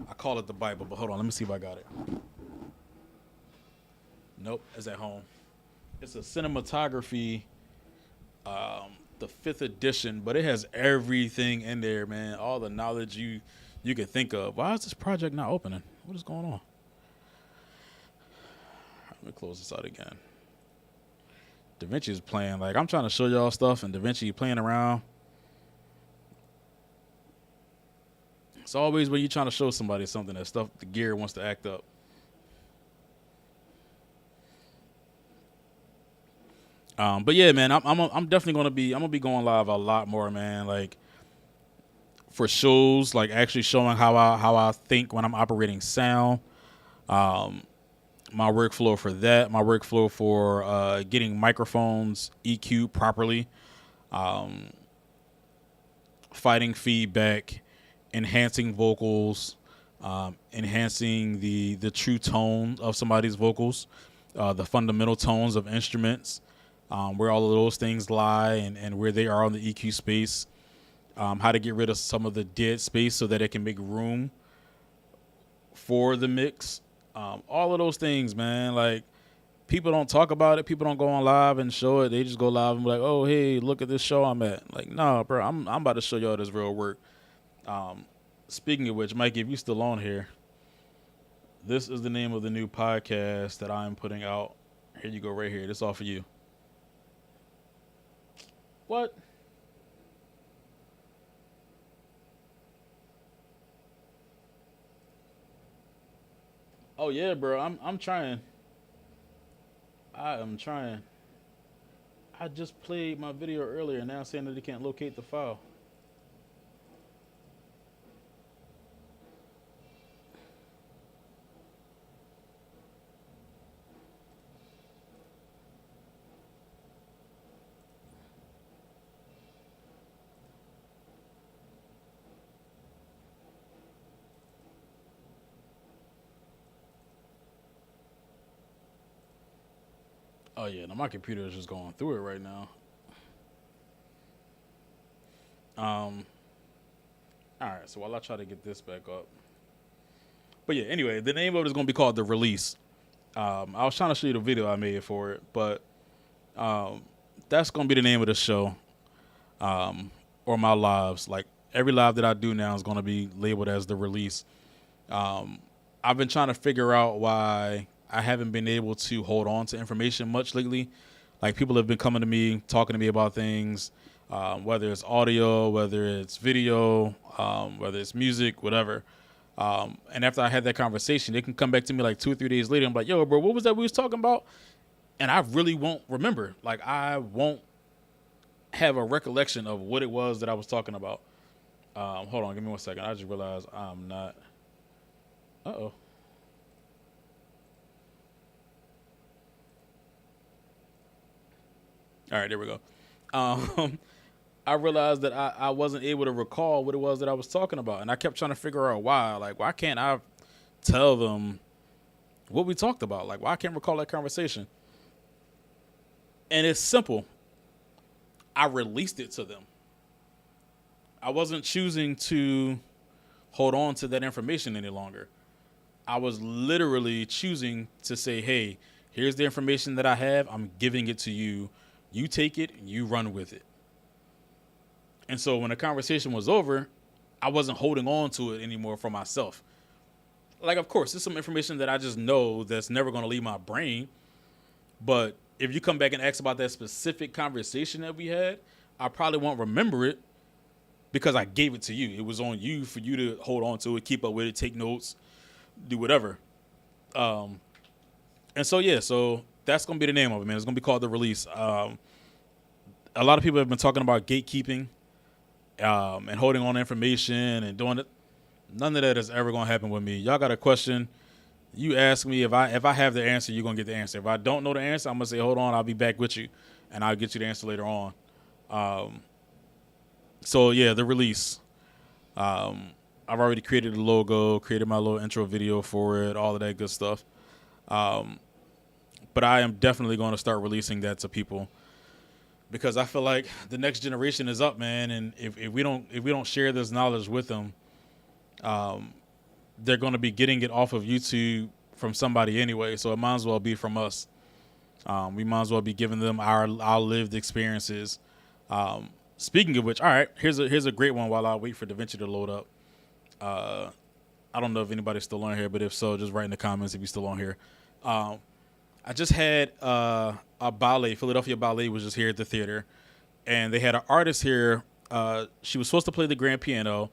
I call it the Bible, but hold on, let me see if I got it. Nope, it's at home. It's a cinematography, the 5th edition, but it has everything in there, man. All the knowledge you can think of. Why is this project not opening? What is going on? Let me close this out again. DaVinci is playing. Like, I'm trying to show y'all stuff, and DaVinci playing around. It's always when you're trying to show somebody something, that stuff, the gear wants to act up. But yeah, man, I'm definitely gonna be going live a lot more, man. Like, for shows, like actually showing how I think when I'm operating sound. My workflow for that, my workflow for getting microphones EQ properly, fighting feedback, enhancing vocals, enhancing the true tone of somebody's vocals, the fundamental tones of instruments, where all of those things lie and where they are on the EQ space, how to get rid of some of the dead space so that it can make room for the mix. All of those things, man. Like, people don't talk about it. People don't go on live and show it. They just go live and be like, "Oh, hey, look at this show I'm at." Like, nah, bro, I'm about to show y'all this real work. Speaking of which, Mike, if you still on here, this is the name of the new podcast that I'm putting out. Here you go, right here. This is all for you. What? Oh yeah, bro. I'm trying. I am trying. I just played my video earlier, now saying that it can't locate the file. Oh yeah, no, my computer is just going through it right now. All right, so while I try to get this back up. But yeah, anyway, the name of it is going to be called The Release. I was trying to show you the video I made for it, but that's going to be the name of the show, or my lives. Like, every live that I do now is going to be labeled as The Release. I've been trying to figure out why I haven't been able to hold on to information much lately. Like, people have been coming to me, talking to me about things, whether it's audio, whether it's video, whether it's music, whatever. And after I had that conversation, they can come back to me like 2 or 3 days later. I'm like, "Yo, bro, what was that we was talking about?" And I really won't remember. Like, I won't have a recollection of what it was that I was talking about. Hold on, give me 1 second. I just realized I'm not. Uh-oh. All right, there we go. I realized that I wasn't able to recall what it was that I was talking about. And I kept trying to figure out why. Like, why can't I tell them what we talked about? Like, why I can't recall that conversation? And it's simple. I released it to them. I wasn't choosing to hold on to that information any longer. I was literally choosing to say, "Hey, here's the information that I have. I'm giving it to you. You take it and you run with it." And so when the conversation was over, I wasn't holding on to it anymore for myself. Like, of course, there's some information that I just know that's never going to leave my brain. But if you come back and ask about that specific conversation that we had, I probably won't remember it because I gave it to you. It was on you for you to hold on to it, keep up with it, take notes, do whatever. And so, yeah, so that's going to be the name of it, man. It's going to be called The Release. A lot of people have been talking about gatekeeping and holding on to information and doing it. None of that is ever going to happen with me. Y'all got a question, you ask me. If I have the answer, you're going to get the answer. If I don't know the answer, I'm going to say, "Hold on, I'll be back with you," and I'll get you the answer later on. So, yeah, The Release. I've already created the logo, created my little intro video for it, all of that good stuff. But I am definitely going to start releasing that to people because I feel like the next generation is up, man. And if we don't share this knowledge with them, they're going to be getting it off of YouTube from somebody anyway. So it might as well be from us. We might as well be giving them our lived experiences. Speaking of which, all right, here's a great one while I wait for DaVinci to load up. I don't know if anybody's still on here, but if so, just write in the comments if you're still on here. I just had a ballet. Philadelphia Ballet was just here at the theater, and they had an artist here. She was supposed to play the grand piano.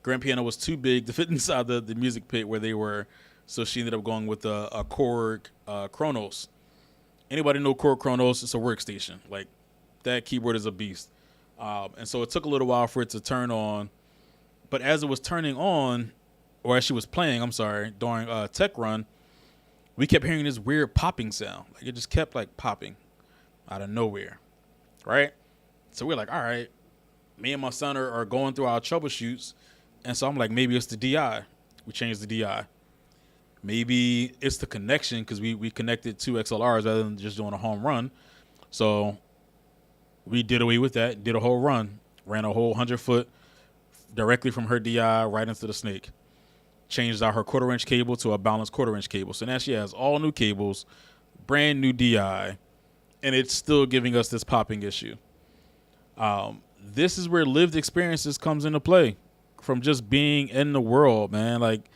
Grand piano was too big to fit inside the music pit where they were, so she ended up going with a Korg Kronos. Anybody know Korg Kronos? It's a workstation. Like, that keyboard is a beast. And so it took a little while for it to turn on. But as it was turning on, or as she was playing, I'm sorry, during tech run, we kept hearing this weird popping sound. Like, it just kept, like, popping out of nowhere, right? So we're like, all right. Me and my son are going through our troubleshoots. And so I'm like, maybe it's the DI. We changed the DI. Maybe it's the connection because we connected two XLRs rather than just doing a home run. So we did away with that, did a whole run, ran a whole 100-foot directly from her DI right into the snake. Changed out her 1/4-inch cable to a balanced 1/4-inch cable. So now she has all new cables, brand new DI, and it's still giving us this popping issue. This is where lived experiences comes into play from just being in the world, man. Like,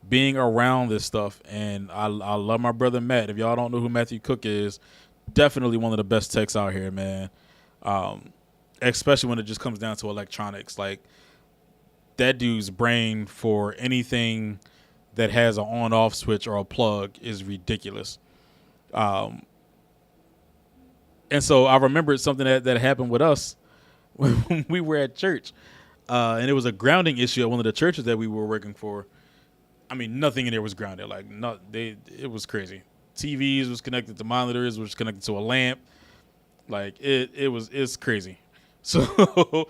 being around this stuff. And I love my brother Matt. If y'all don't know who Matthew Cook is, definitely one of the best techs out here, man. Especially when it just comes down to electronics. Like, that dude's brain for anything that has an on-off switch or a plug is ridiculous. And so I remembered something that happened with us when we were at church. And it was a grounding issue at one of the churches that we were working for. I mean, nothing in there was grounded. Like, it was crazy. TVs was connected to monitors, was connected to a lamp. Like, it's crazy. So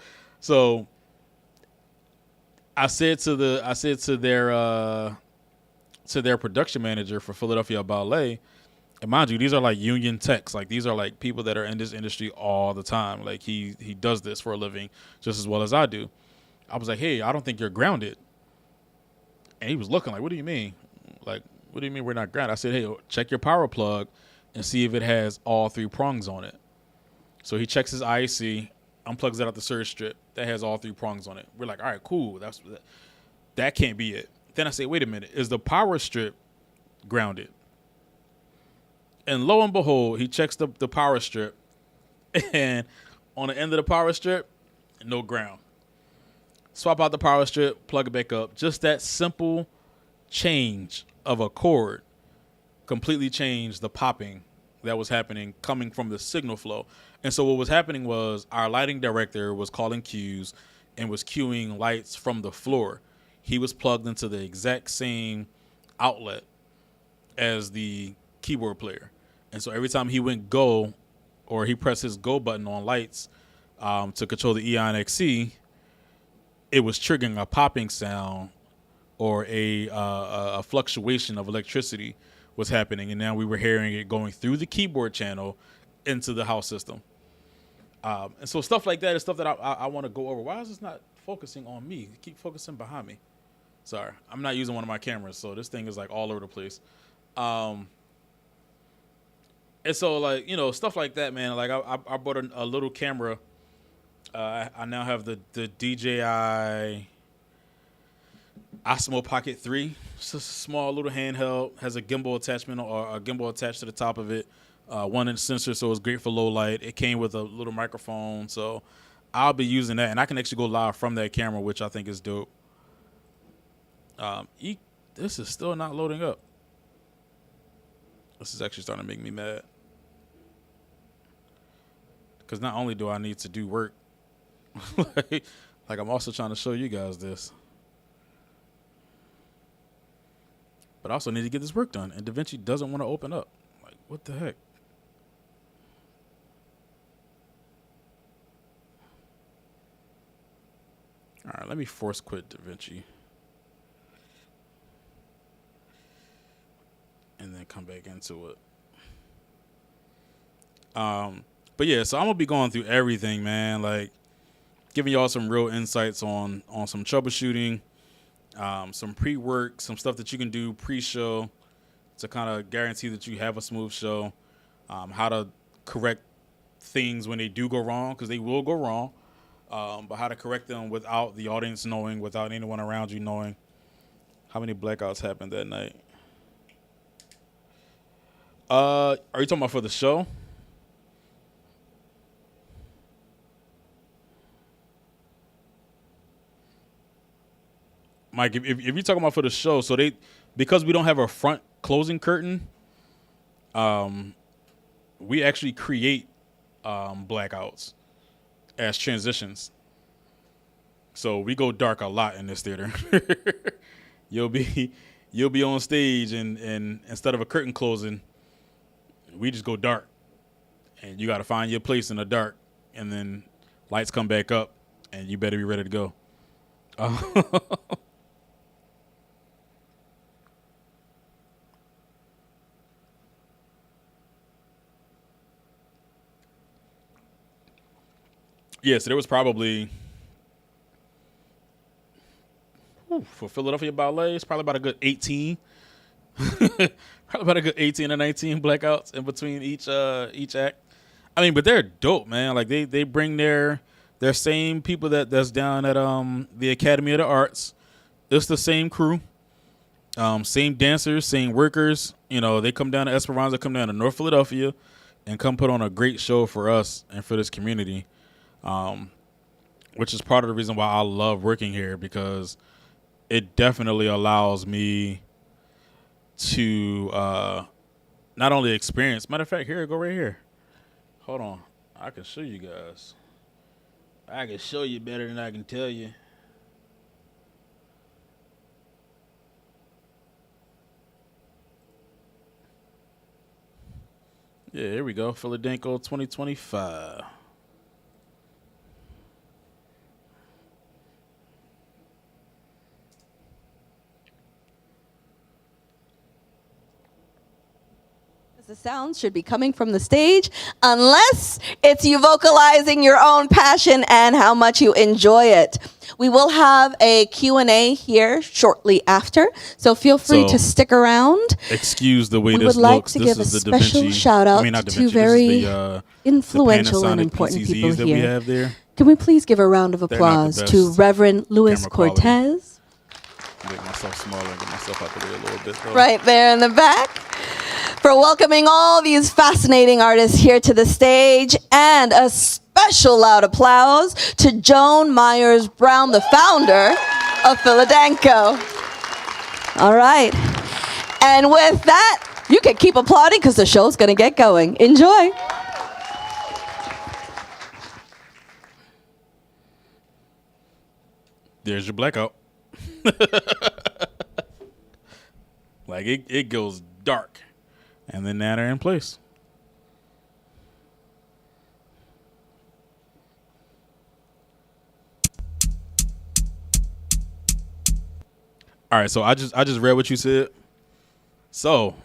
I said to their production manager for Philadelphia Ballet, and mind you, these are like union techs. Like, these are like people that are in this industry all the time. Like, he does this for a living just as well as I do. I was like, hey, I don't think you're grounded. And he was looking like, what do you mean? Like, what do you mean we're not grounded? I said, hey, check your power plug and see if it has all 3 prongs on it. So he checks his IAC, unplugs it out the surge strip. That has all 3 prongs on it. We're like, all right, cool. That can't be it. Then I say, wait a minute. Is the power strip grounded? And lo and behold, he checks the power strip. And on the end of the power strip, no ground. Swap out the power strip, plug it back up. Just that simple change of a cord completely changed the popping that was happening coming from the signal flow. And so what was happening was our lighting director was calling cues and was cueing lights from the floor. He was plugged into the exact same outlet as the keyboard player. And so every time he went go, or he pressed his go button on lights to control the Eon XC, it was triggering a popping sound or a fluctuation of electricity was happening. And now we were hearing it going through the keyboard channel into the house system. And so stuff like that is stuff that I want to go over. Why is this not focusing on me? Keep focusing behind me. Sorry, I'm not using one of my cameras, so this thing is like all over the place. And so, like, you know, stuff like that, man. Like, I bought a little camera. I now have the DJI Osmo Pocket 3. It's a small little handheld. Has a gimbal attachment or a gimbal attached to the top of it. 1-inch sensor, so it's great for low light. It came with a little microphone, so I'll be using that, and I can actually go live from that camera, which I think is dope. This is still not loading up. This is actually starting to make me mad. Because not only do I need to do work, like I'm also trying to show you guys this. But I also need to get this work done. And DaVinci doesn't want to open up. Like, what the heck? All right, let me force quit DaVinci. And then come back into it. But yeah, so I'm going to be going through everything, man. Like, giving y'all some real insights on some troubleshooting, some pre-work, some stuff that you can do pre-show to kind of guarantee that you have a smooth show, how to correct things when they do go wrong, because they will go wrong, but how to correct them without the audience knowing, without anyone around you knowing. How many blackouts happened that night? Are you talking about for the show? Mike, if you're talking about for the show, so because we don't have a front closing curtain, we actually create blackouts as transitions. So we go dark a lot in this theater. You'll be on stage and instead of a curtain closing, we just go dark. And you got to find your place in the dark, and then lights come back up, and you better be ready to go. Yeah, so there was probably for Philadelphia Ballet, it's probably about a good 18. Probably about a good 18 or 19 blackouts in between each act. I mean, but they're dope, man. Like they bring their same people that's down at the Academy of the Arts. It's the same crew. Same dancers, same workers. You know, they come down to Esperanza, come down to North Philadelphia, and come put on a great show for us and for this community. Which is part of the reason why I love working here, because it definitely allows me to not only experience. Matter of fact, here, go right here. Hold on. I can show you guys. I can show you better than I can tell you. Yeah, here we go. Philadelphia 2025. The sound should be coming from the stage, unless it's you vocalizing your own passion and how much you enjoy it. We will have a Q&A here shortly after, so feel free to stick around. Excuse the way we this would like looks. to This give a is the special DaVinci. shout out not to DaVinci, two very the influential and Panasonic important PCZs people that we here. have there. Can we please give a round of They're not the applause to best Reverend Luis camera quality. Cortez? Make myself smaller and get myself out the way a little bit, though. Right there in the back, for welcoming all these fascinating artists here to the stage, and a special loud applause to Joan Myers Brown, the founder of Philadanco. All right. And with that, you can keep applauding because the show's going to get going. Enjoy. There's your blackout. Like it goes dark, and then now they're in place. All right, so I just read what you said. So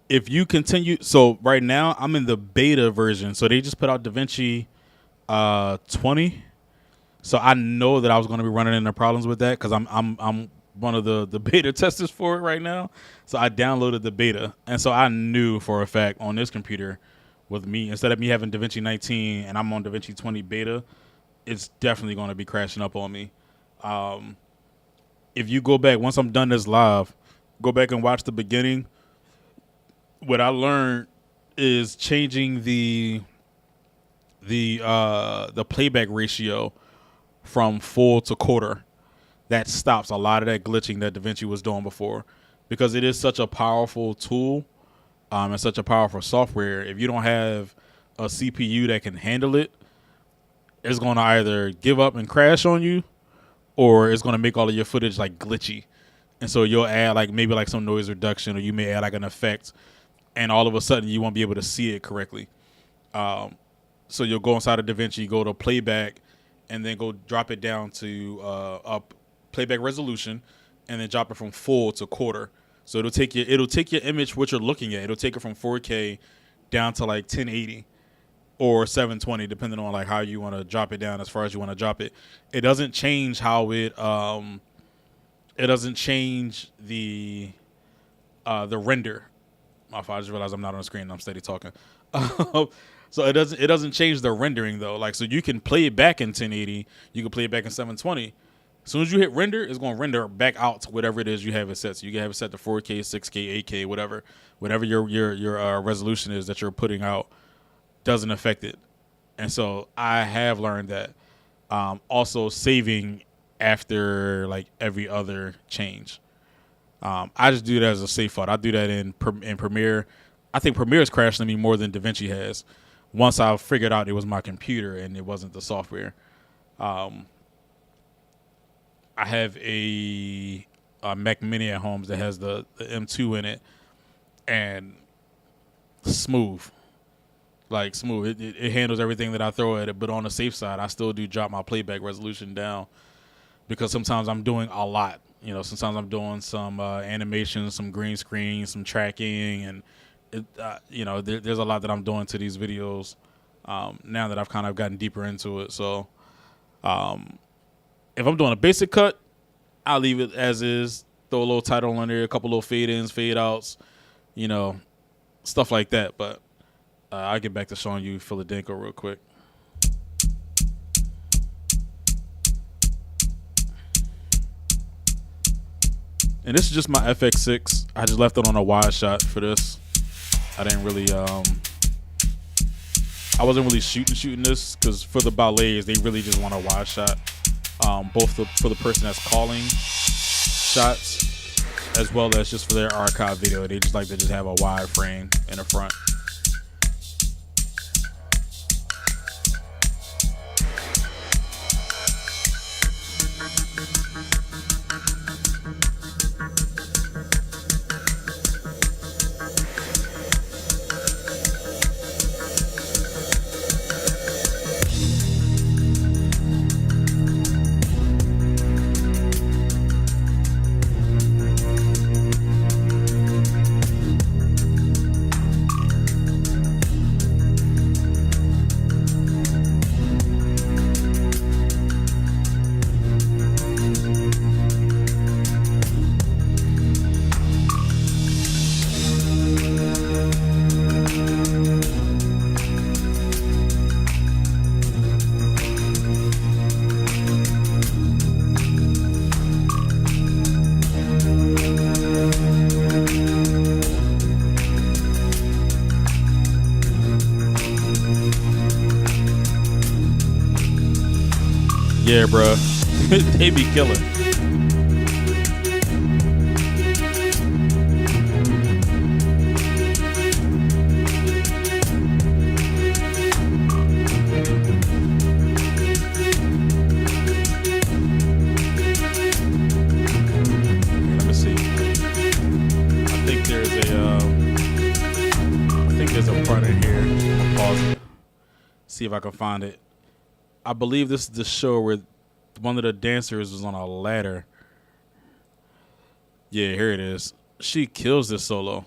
if you continue, so right now I'm in the beta version. So they just put out DaVinci 20. So I know that I was going to be running into problems with that because I'm one of the beta testers for it right now. So I downloaded the beta, and so I knew for a fact on this computer, with me, instead of me having DaVinci 19 and I'm on DaVinci 20 beta, it's definitely going to be crashing up on me. If you go back, once I'm done this live, go back and watch the beginning. What I learned is changing the playback ratio from full to quarter. That stops a lot of that glitching that DaVinci was doing before, because it is such a powerful tool and such a powerful software. If you don't have a CPU that can handle it, it's going to either give up and crash on you, or it's going to make all of your footage like glitchy. And so you'll add like maybe like some noise reduction, or you may add like an effect, and all of a sudden you won't be able to see it correctly. So you'll go inside of DaVinci, go to playback, and then go drop it down to up playback resolution, and then drop it from full to quarter. So it'll take your image, what you're looking at. It'll take it from 4K down to like 1080 or 720, depending on like how you want to drop it down, as far as you want to drop it. It doesn't change how it doesn't change the render. I just realized I'm not on the screen and I'm steady talking. So it doesn't change the rendering though. Like, so you can play it back in 1080, you can play it back in 720, As soon as you hit render, it's going to render back out to whatever it is you have it set. So you can have it set to 4K, 6K, 8K, whatever your resolution is that you're putting out doesn't affect it. And so I have learned that. Also saving after like every other change. I just do that as a safe thought. I do that in Premiere. I think Premiere is crashing me more than DaVinci has. Once I figured out it was my computer and it wasn't the software. I have a Mac Mini at home that has the M2 in it, and smooth. Like smooth. It handles everything that I throw at it, but on the safe side, I still do drop my playback resolution down because sometimes I'm doing a lot. You know, sometimes I'm doing some animation, some green screen, some tracking, and there's a lot that I'm doing to these videos now that I've kind of gotten deeper into it. So if I'm doing a basic cut, I'll leave it as is, throw a little title on there, a couple little fade-ins, fade-outs, stuff like that. But I'll get back to showing you Philadelphia real quick. And this is just my FX6. I just left it on a wide shot for this. I didn't really, I wasn't really shooting this because for the ballets, they really just want a wide shot. Both for the person that's calling shots as well as just for their archive video. They just like to just have a wide frame in the front. Yeah, bro. They be killing. Let me see. I think there's a part in here. I'll pause it. See if I can find it. I believe this is the show where one of the dancers was on a ladder. Yeah, here it is. She kills this solo.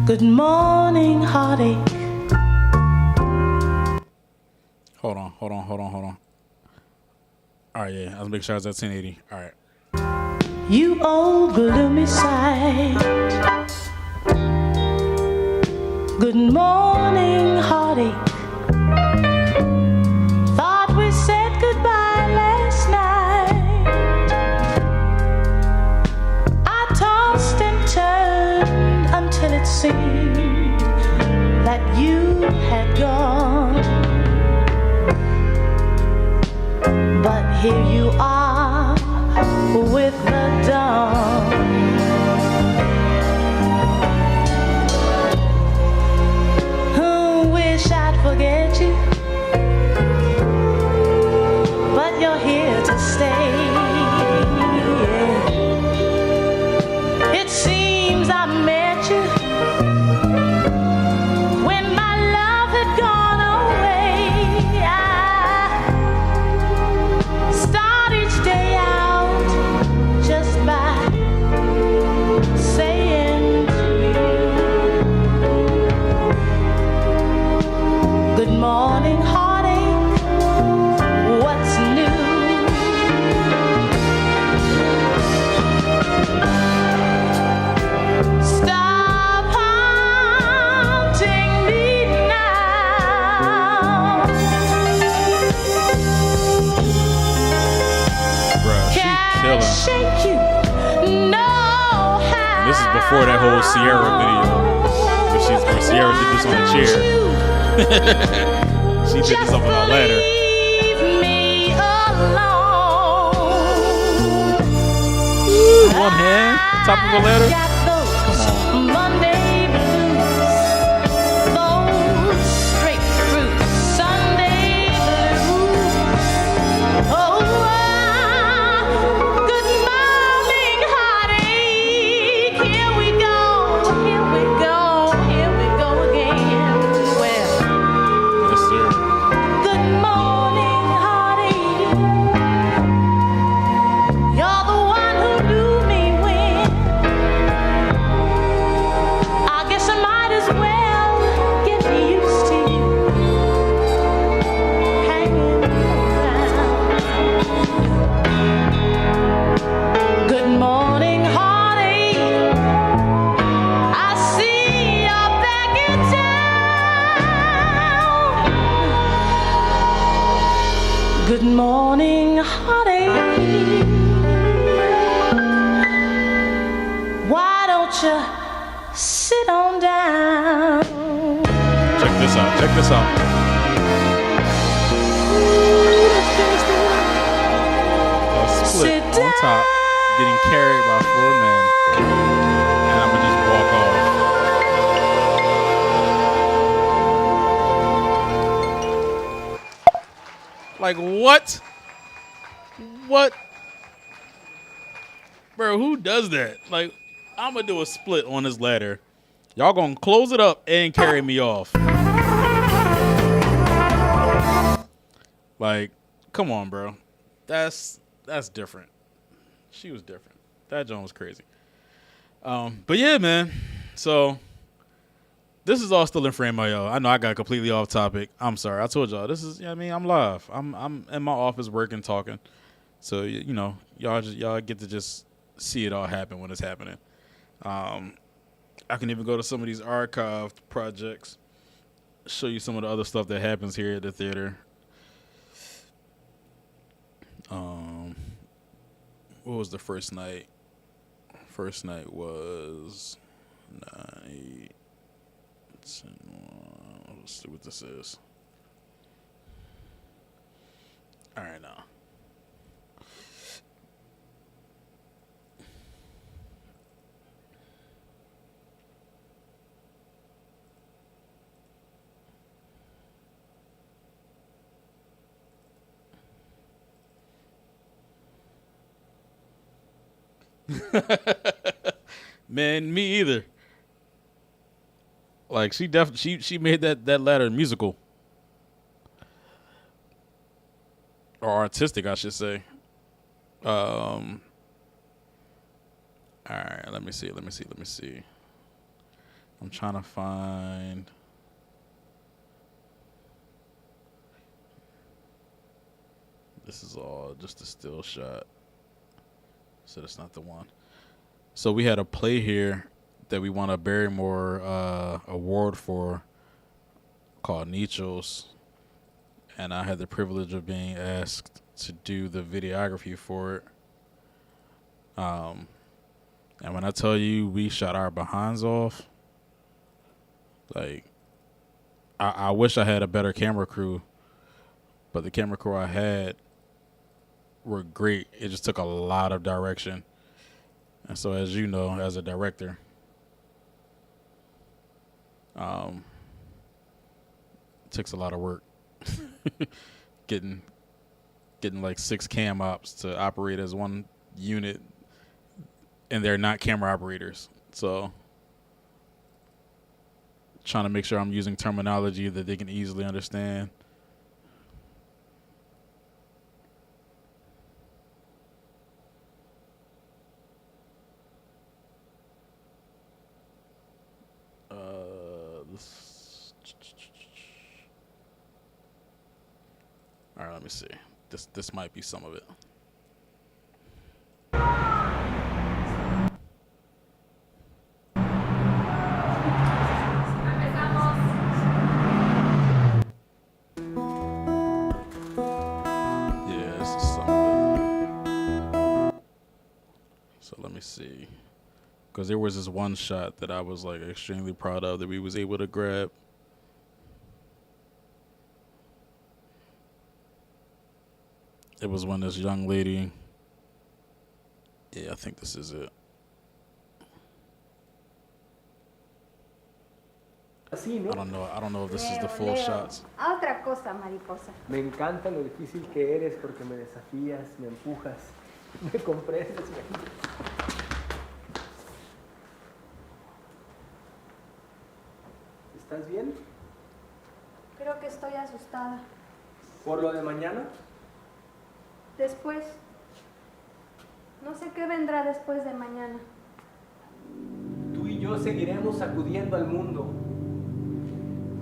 Good morning, heartache. Hold on. All right, yeah. Let's make sure I was at 1080. All right. You old gloomy sight. Good morning, heartache. Thought we said goodbye last night. I tossed and turned until it seemed that you had gone. But here you are with old Sierra video. Where Sierra did this on a chair. She did this up on a ladder. Leave me alone. One hand, top of a ladder. Got those Monday blues, those straight through Sunday blues. Oh, good morning, heartache. Here we go, here we go, here we go again. Well, Yes, sir. good morning, heartache. You're the one who knew me when. I guess I might as well get used to you hanging around. Good morning, heartache. I see you're back in town. Good morning, heartache. Why don't you sit on down? Check this out. Check this out. A split Sit on top, getting carried by 4 men, and I'm gonna just walk off. Like what? What? Bro, who does that? Like, I'm gonna do a split on this ladder. Y'all gonna close it up and carry me off. Like, come on, bro. That's different. She was different. That joint was crazy. But yeah, man. So this is all still in frame of y'all. I know I got completely off topic. I'm sorry. I told y'all this is. I mean, I'm live. I'm in my office working, talking. So you know, y'all get to just see it all happen when it's happening. I can even go to some of these archived projects, show you some of the other stuff that happens here at the theater. What was the first night? First night was 9, 10, let's see what this is. All right, now. Man, me either. Like she made that ladder musical or artistic, I should say. All right, let me see. I'm trying to find. This is all just a still shot. So that's not the one. So we had a play here that we won a Barrymore award for called Nichos. And I had the privilege of being asked to do the videography for it. And when I tell you we shot our behinds off, like, I wish I had a better camera crew, but the camera crew I had were great. It just took a lot of direction. And so, as you know, as a director, it takes a lot of work getting like 6 cam ops to operate as one unit, and they're not camera operators. So trying to make sure I'm using terminology that they can easily understand. All right, let me see. This might be some of it. Yeah, this is some of it. So let me see. because there was this one shot that I was like extremely proud of that we was able to grab. It was when this young lady. Yeah, I think this is it. I don't know if this is the full shots. A otra cosa, mariposa. Me encanta lo difícil que eres porque me desafías, me empujas, me comprendes. ¿Estás bien? Creo que estoy asustada. ¿Por lo de mañana? Después. No sé qué vendrá después de mañana. Tú y yo seguiremos sacudiendo al mundo.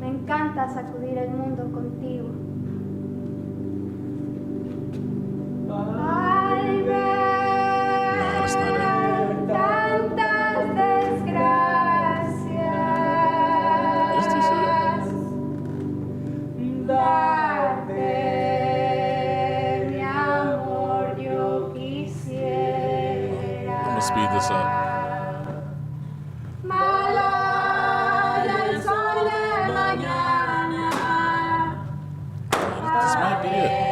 Me encanta sacudir el mundo contigo. Al ver tantas desgracias, darte mi amor yo quisiera. I'm gonna speed this up. This might be it.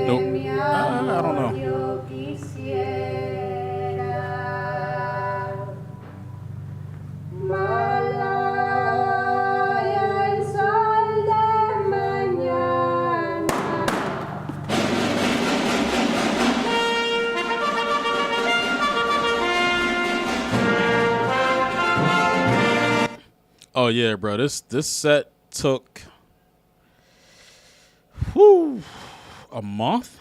Nope. I don't know. Oh yeah, bro. This set took a month.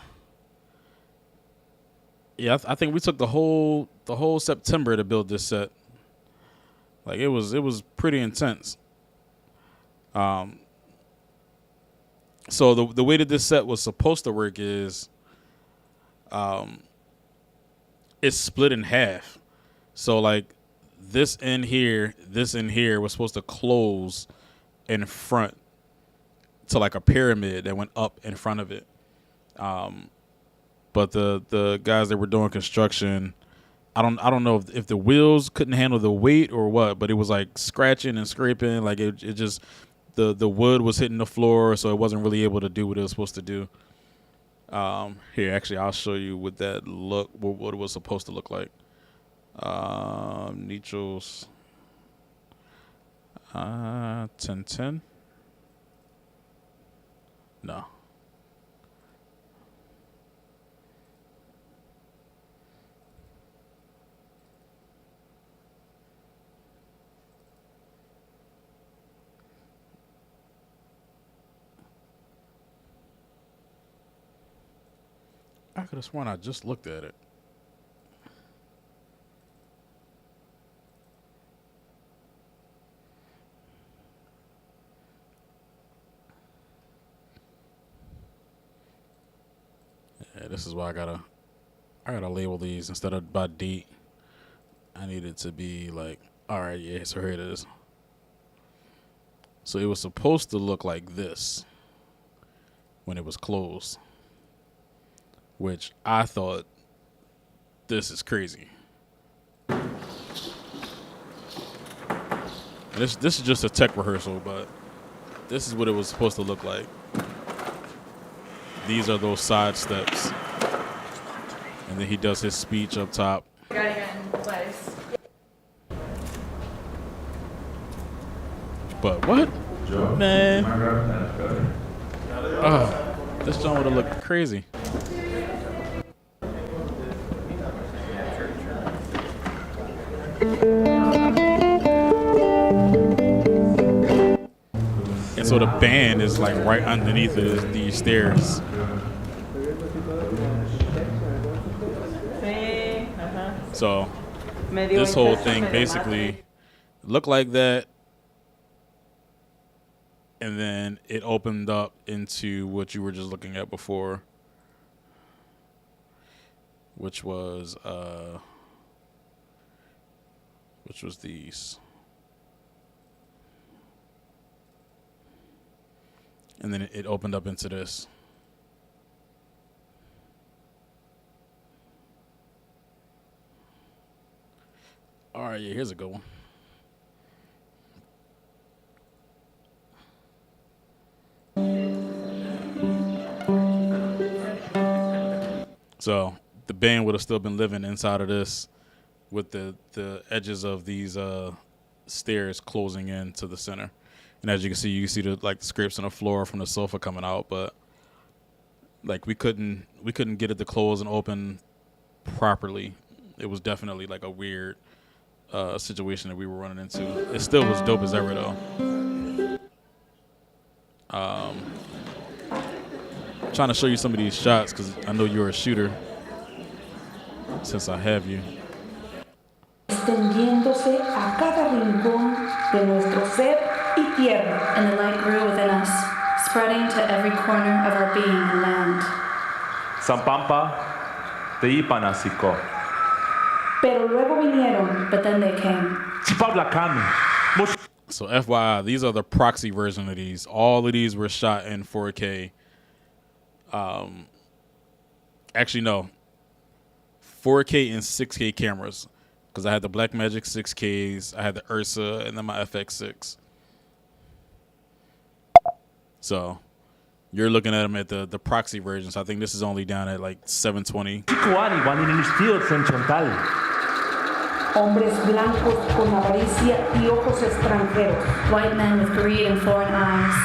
Yeah, I think we took the whole September to build this set. Like it was pretty intense. So the way that this set was supposed to work is it's split in half. So like this end here was supposed to close in front to like a pyramid that went up in front of it. But the guys that were doing construction, I don't know if the wheels couldn't handle the weight or what, but it was like scratching and scraping. Like it just the wood was hitting the floor, so it wasn't really able to do what it was supposed to do. Here, actually, I'll show you what that what it was supposed to look like. Nichos 1010. No. I could have sworn I just looked at it. Yeah, this is why I gotta label these instead of by date. I need it to be like, all right, yeah, so here it is. So it was supposed to look like this when it was closed, which I thought, this is crazy. This is just a tech rehearsal, but this is what it was supposed to look like. These are those side steps. And then he does his speech up top. Gotta get in place. But what? Man. This joint would have looked crazy. And so the band is like right underneath these stairs. So this whole thing basically looked like that. and then it opened up into what you were just looking at before, which was these. And then it opened up into this. All right, yeah, here's a good one. So the band would have still been living inside of this with the edges of these stairs closing in to the center. And as you can see the like scrapes on the floor from the sofa coming out, but like we couldn't get it to close and open properly. It was definitely like a weird situation that we were running into. It still was dope as ever though. Trying to show you some of these shots because I know you're a shooter since I have you. Extendiéndose a cada rincón de nuestro ser y tierra. And the light grew within us, spreading to every corner of our being and land. Zampampa de Ipanaciko. Pero luego vinieron. But then they came. So FYI, these are the proxy version of these. All of these were shot in 4K. Actually, no. 4K and 6K cameras. Because I had the Blackmagic 6Ks, I had the Ursa, and then my FX6. So you're looking at them at the proxy version. So I think this is only down at like 720. Hombres blancos con avaricia y ojos extranjeros. White men with greed and foreign eyes.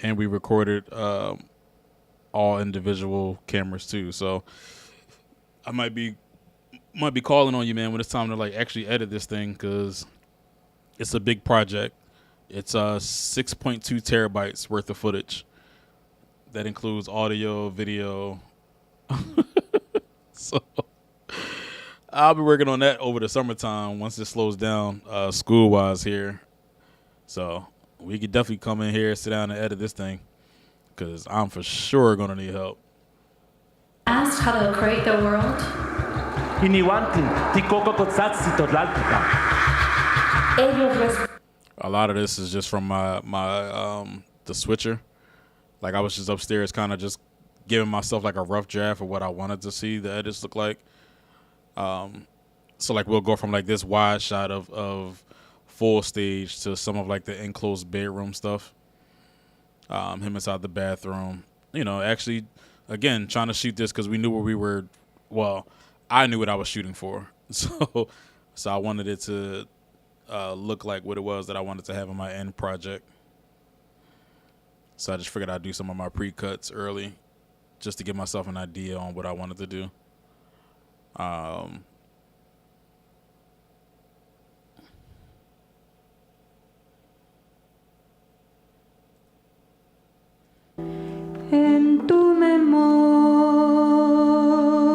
And we recorded all individual cameras too. So I might be calling on you, man, when it's time to like actually edit this thing because it's a big project. It's 6.2 terabytes worth of footage. That includes audio, video. So I'll be working on that over the summertime once it slows down school-wise here. So we could definitely come in here, sit down and edit this thing because I'm for sure going to need help. Asked how to create the world. A lot of this is just from my the switcher. Like I was just upstairs kind of just giving myself like a rough draft of what I wanted to see the edits look like. So like we'll go from like this wide shot of full stage to some of like the enclosed bedroom stuff. Him inside the bathroom. You know, actually, again, trying to shoot this because we knew where we were. Well, I knew what I was shooting for. So I wanted it to look like what it was that I wanted to have in my end project. So I just figured I'd do some of my pre-cuts early just to give myself an idea on what I wanted to do. Well,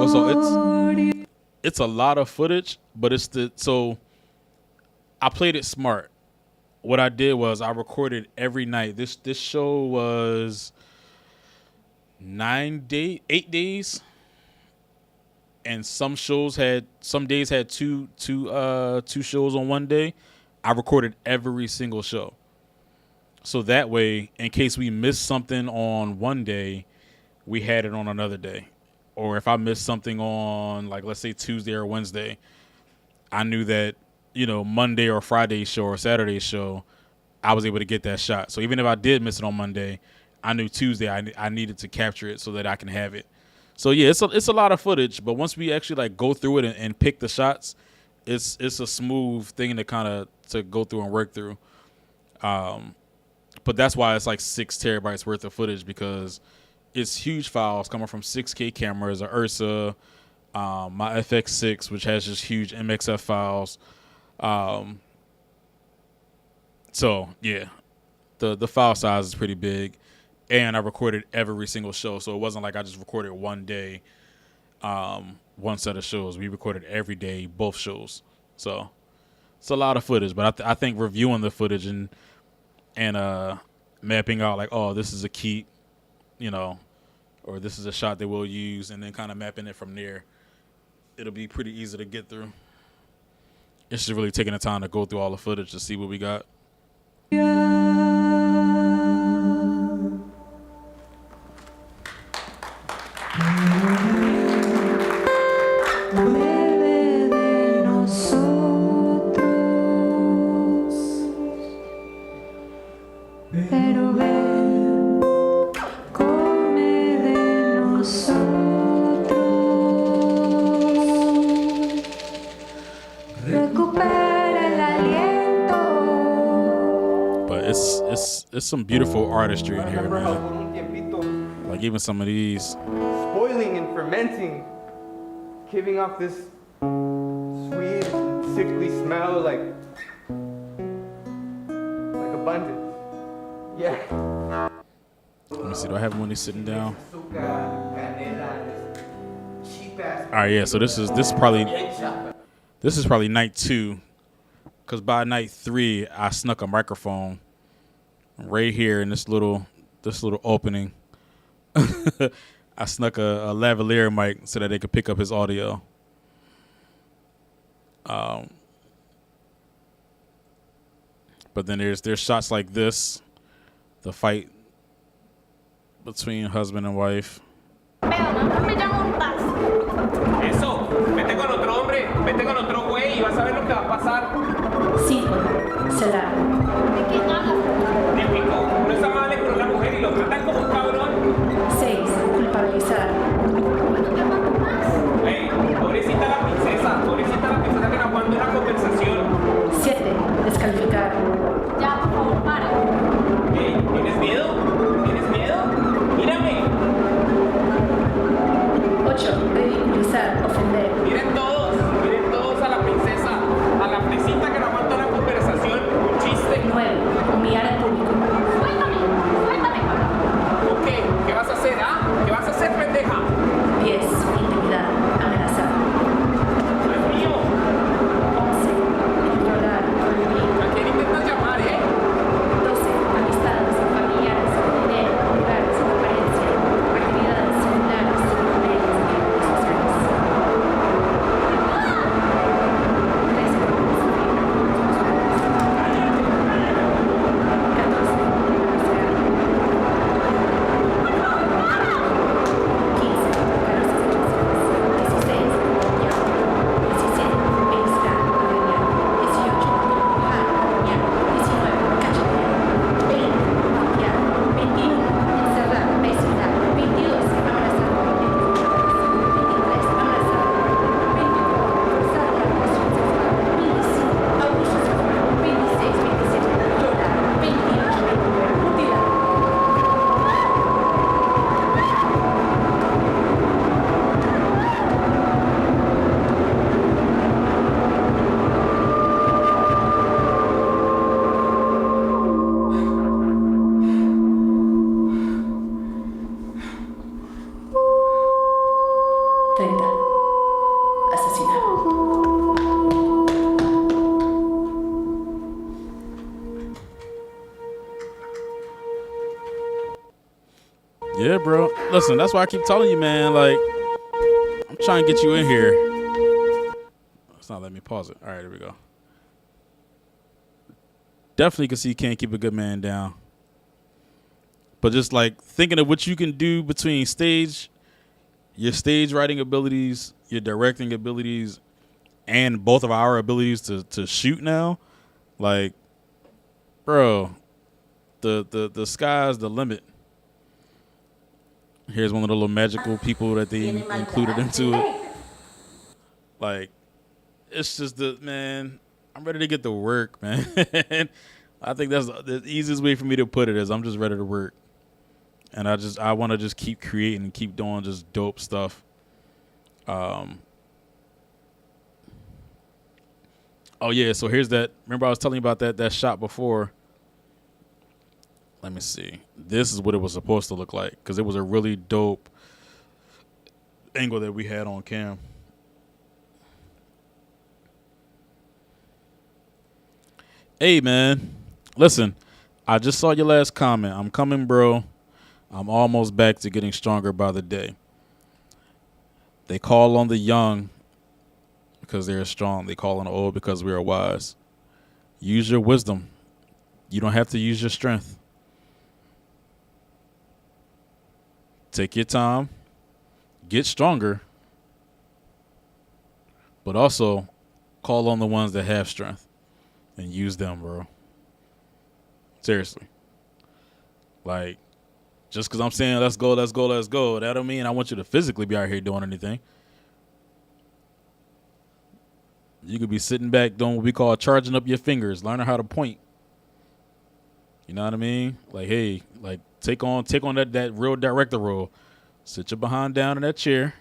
so it's a lot of footage, but so I played it smart. What I did was I recorded every night. This show was 8 days, and some days had two shows on one day. I recorded every single show, so that way, in case we missed something on one day, we had it on another day. Or if I missed something on, like, let's say Tuesday or Wednesday, I knew that, you know, Monday or Friday show or Saturday show, I was able to get that shot. So even if I did miss it on Monday, I knew Tuesday I needed to capture it so that I can have it. So yeah, it's a lot of footage, but once we actually like go through it and pick the shots, it's a smooth thing to kind of to go through and work through. But that's why it's like 6 terabytes worth of footage, because it's huge files coming from 6K cameras, a Ursa, my FX6, which has just huge MXF files. So yeah, the file size is pretty big, and I recorded every single show, so it wasn't like I just recorded one day. one set of shows. We recorded every day, both shows. So it's a lot of footage, but I think reviewing the footage and mapping out like, oh, this is a keep, you know, or this is a shot that we'll use, and then kind of mapping it from there, it'll be pretty easy to get through. It's just really taking the time to go through all the footage to see what we got. It's some beautiful artistry in here, man. Like even some of these. Spoiling and fermenting, giving off this sweet, sickly smell like abundance. Yeah. Let me see. Do I have one sitting down? All right, yeah. So this is probably night 2, because by night 3 I snuck a microphone right here in this little opening. I snuck a lavalier mic so that they could pick up his audio. But then there's shots like this, the fight between husband and wife. Eso, vete con otro hombre, vete con otro güey y vas a ver lo que va a pasar. Sí, será. ¿De qué hablas? Típico, uno es amable con una mujer y lo tratan como un cabrón. 6. Culpabilizar. Ey, pobrecita la princesa que no aguanta una conversación. 7. Descalificar. Ya, por favor, para. Ey, ¿tienes miedo? ¿Tienes miedo? Mírame. 8. Ridiculizar, ofender. Miren todos a la princesa, a la fresita que no aguanta una conversación, un chiste. 9. Humillar al público. Suéltame. Ok, ¿qué vas a hacer, ¿Qué vas a hacer, pendeja? 10. Intimidad, amenazar. No es mío. 11. Controlar, prohibir. ¿A quién intentas llamar, 12. Amistades, familiares, dinero, lugares, apariencia, actividades similares, medios y redes sociales. 13. 14. Negociar. 15. Buscar las situaciones. 16. Copiar. 17. Pellizcar, arreglar. 18. Empujar, arañar. 19. Cachetear. 20. Copiar. 21. Encerrar, besurar. 22. Amenazar. 23. Amenazar. 24. Forzar la relación sexual. 25. Abuso sexual. 26. 27. Violar. 28. 29. Mutilar. Asesinar. Yeah, bro. Listen, that's why I keep telling you, man. Like, I'm trying to get you in here. It's not letting me pause it. All right, here we go. Definitely can see you can't keep a good man down. But just like thinking of what you can do between your stage writing abilities, your directing abilities, and both of our abilities to shoot now, like, bro, the sky's the limit. Here's one of the little magical people that they included into it. Like, it's just man, I'm ready to get to work, man. I think that's the easiest way for me to put it is I'm just ready to work. And I want to just keep creating and keep doing just dope stuff. Oh yeah, so here's that. Remember I was telling you about that shot before. Let me see. This is what it was supposed to look like because it was a really dope angle that we had on cam. Hey, man. Listen, I just saw your last comment. I'm coming, bro. I'm almost back to getting stronger by the day. They call on the young because they are strong. They call on the old because we are wise. Use your wisdom. You don't have to use your strength. Take your time. Get stronger. But also call on the ones that have strength and use them, bro. Seriously. Like, just because I'm saying let's go, that don't mean I want you to physically be out here doing anything. You could be sitting back doing what we call charging up your fingers, learning how to point. You know what I mean? Like, hey, like take on that real director role. Sit your behind down in that chair.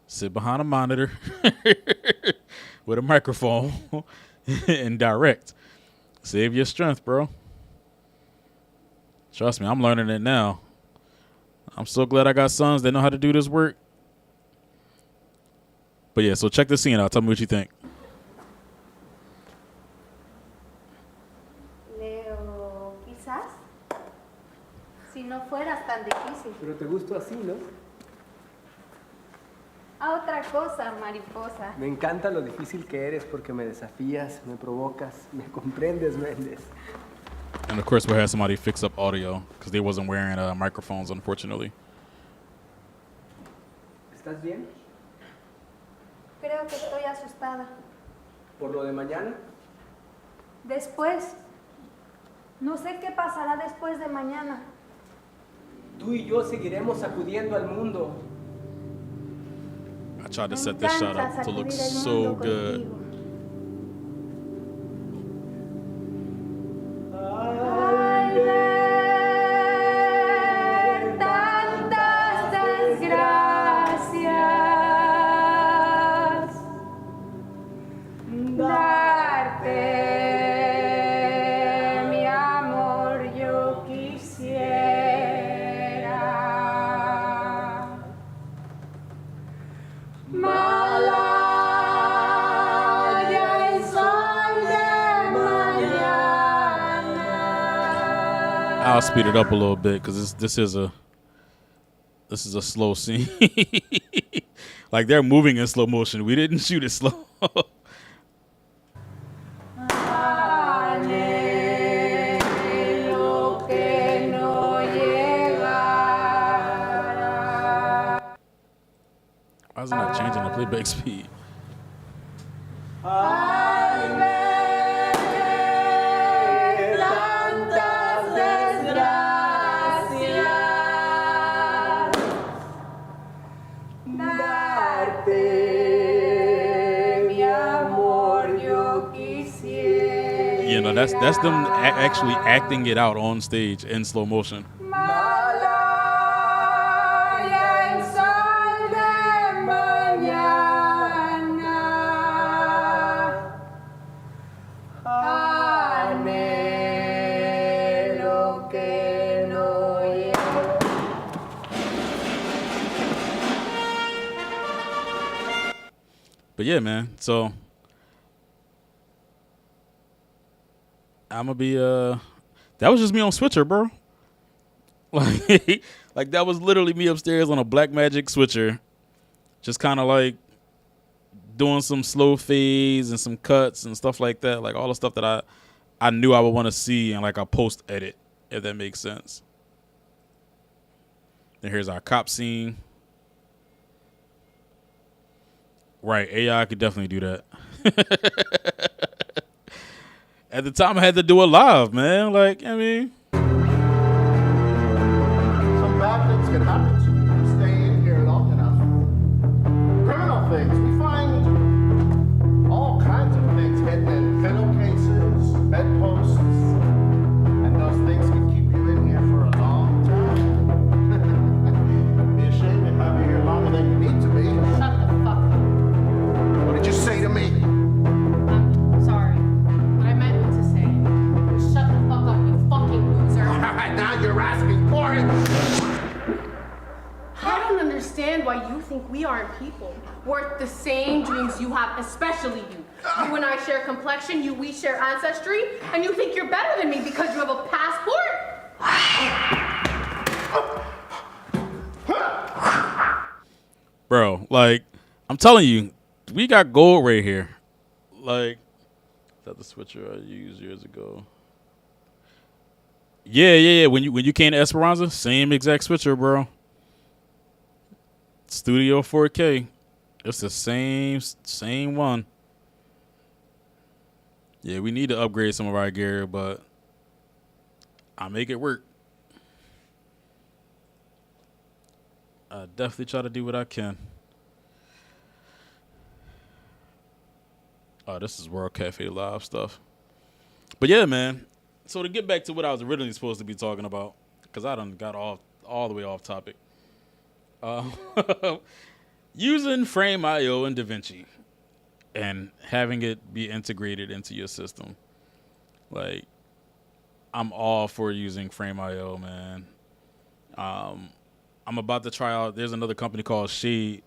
Sit behind a monitor with a microphone and direct. Save your strength, bro. Trust me, I'm learning it now. I'm so glad I got sons that know how to do this work. But yeah, so check this scene out. Tell me what you think. Leo, quizás. Si no fueras tan difícil. Pero te gusto así, ¿no? A otra cosa, mariposa. Me encanta lo difícil que eres porque me desafías, me provocas, me comprendes, Méndez. And of course, we had somebody fix up audio because they wasn't wearing microphones, unfortunately. ¿Estás bien? Creo que estoy asustada. ¿Por lo de mañana? Después. No sé qué pasará después de mañana. Tú y yo seguiremos sacudiendo al mundo. I tried to set this shot up to look so good. Al ver tantas desgracias, darte mi amor yo quisiera. Malaya el sol de mañana. I'll speed it up a little bit because this is a slow scene. Like they're moving in slow motion. We didn't shoot it slow. Anhelo que no llegará. Why is it not changing the playback speed? Al ver tantas desgracias, darte mi amor yo quisiera. You know, that's them actually acting it out on stage in slow motion. Malaya el sol de mañana. Anhelo que no llegue. But yeah, man. So I'm gonna be that was just me on switcher, bro. Like that was literally me upstairs on a black magic switcher, just kind of like doing some slow fades and some cuts and stuff like that, like all the stuff that I knew I would want to see in like a post edit, if that makes sense. Then here's our cop scene. Right, AI could definitely do that. At the time, I had to do it live, man. Like, I mean, Some bad things can happen to you if you stay in here long enough. Criminal things. We find all kinds of things hidden in pillowcases, bedposts, and those things can keep you in here for a long time. It'd be a shame if I'm here longer than you need to be. Shut the fuck up. What did you say to me? I'm sorry. What I meant to say was shut the fuck up, you fucking understand why you think we aren't people worth the same dreams you have, especially you. You and I share complexion, we share ancestry, and you think you're better than me because you have a passport? Bro, like, I'm telling you, we got gold right here. Like, is that the switcher I used years ago? Yeah. When you came to Esperanza, same exact switcher, bro. Studio 4K. It's the same one. Yeah, we need to upgrade some of our gear, but I make it work. I definitely try to do what I can. Oh, this is World Cafe Live stuff. But yeah, man. So to get back to what I was originally supposed to be talking about, because I done got all the way off topic. Using Frame.io and DaVinci and having it be integrated into your system. Like, I'm all for using Frame.io, man. I'm about to try out. There's another company called Shade.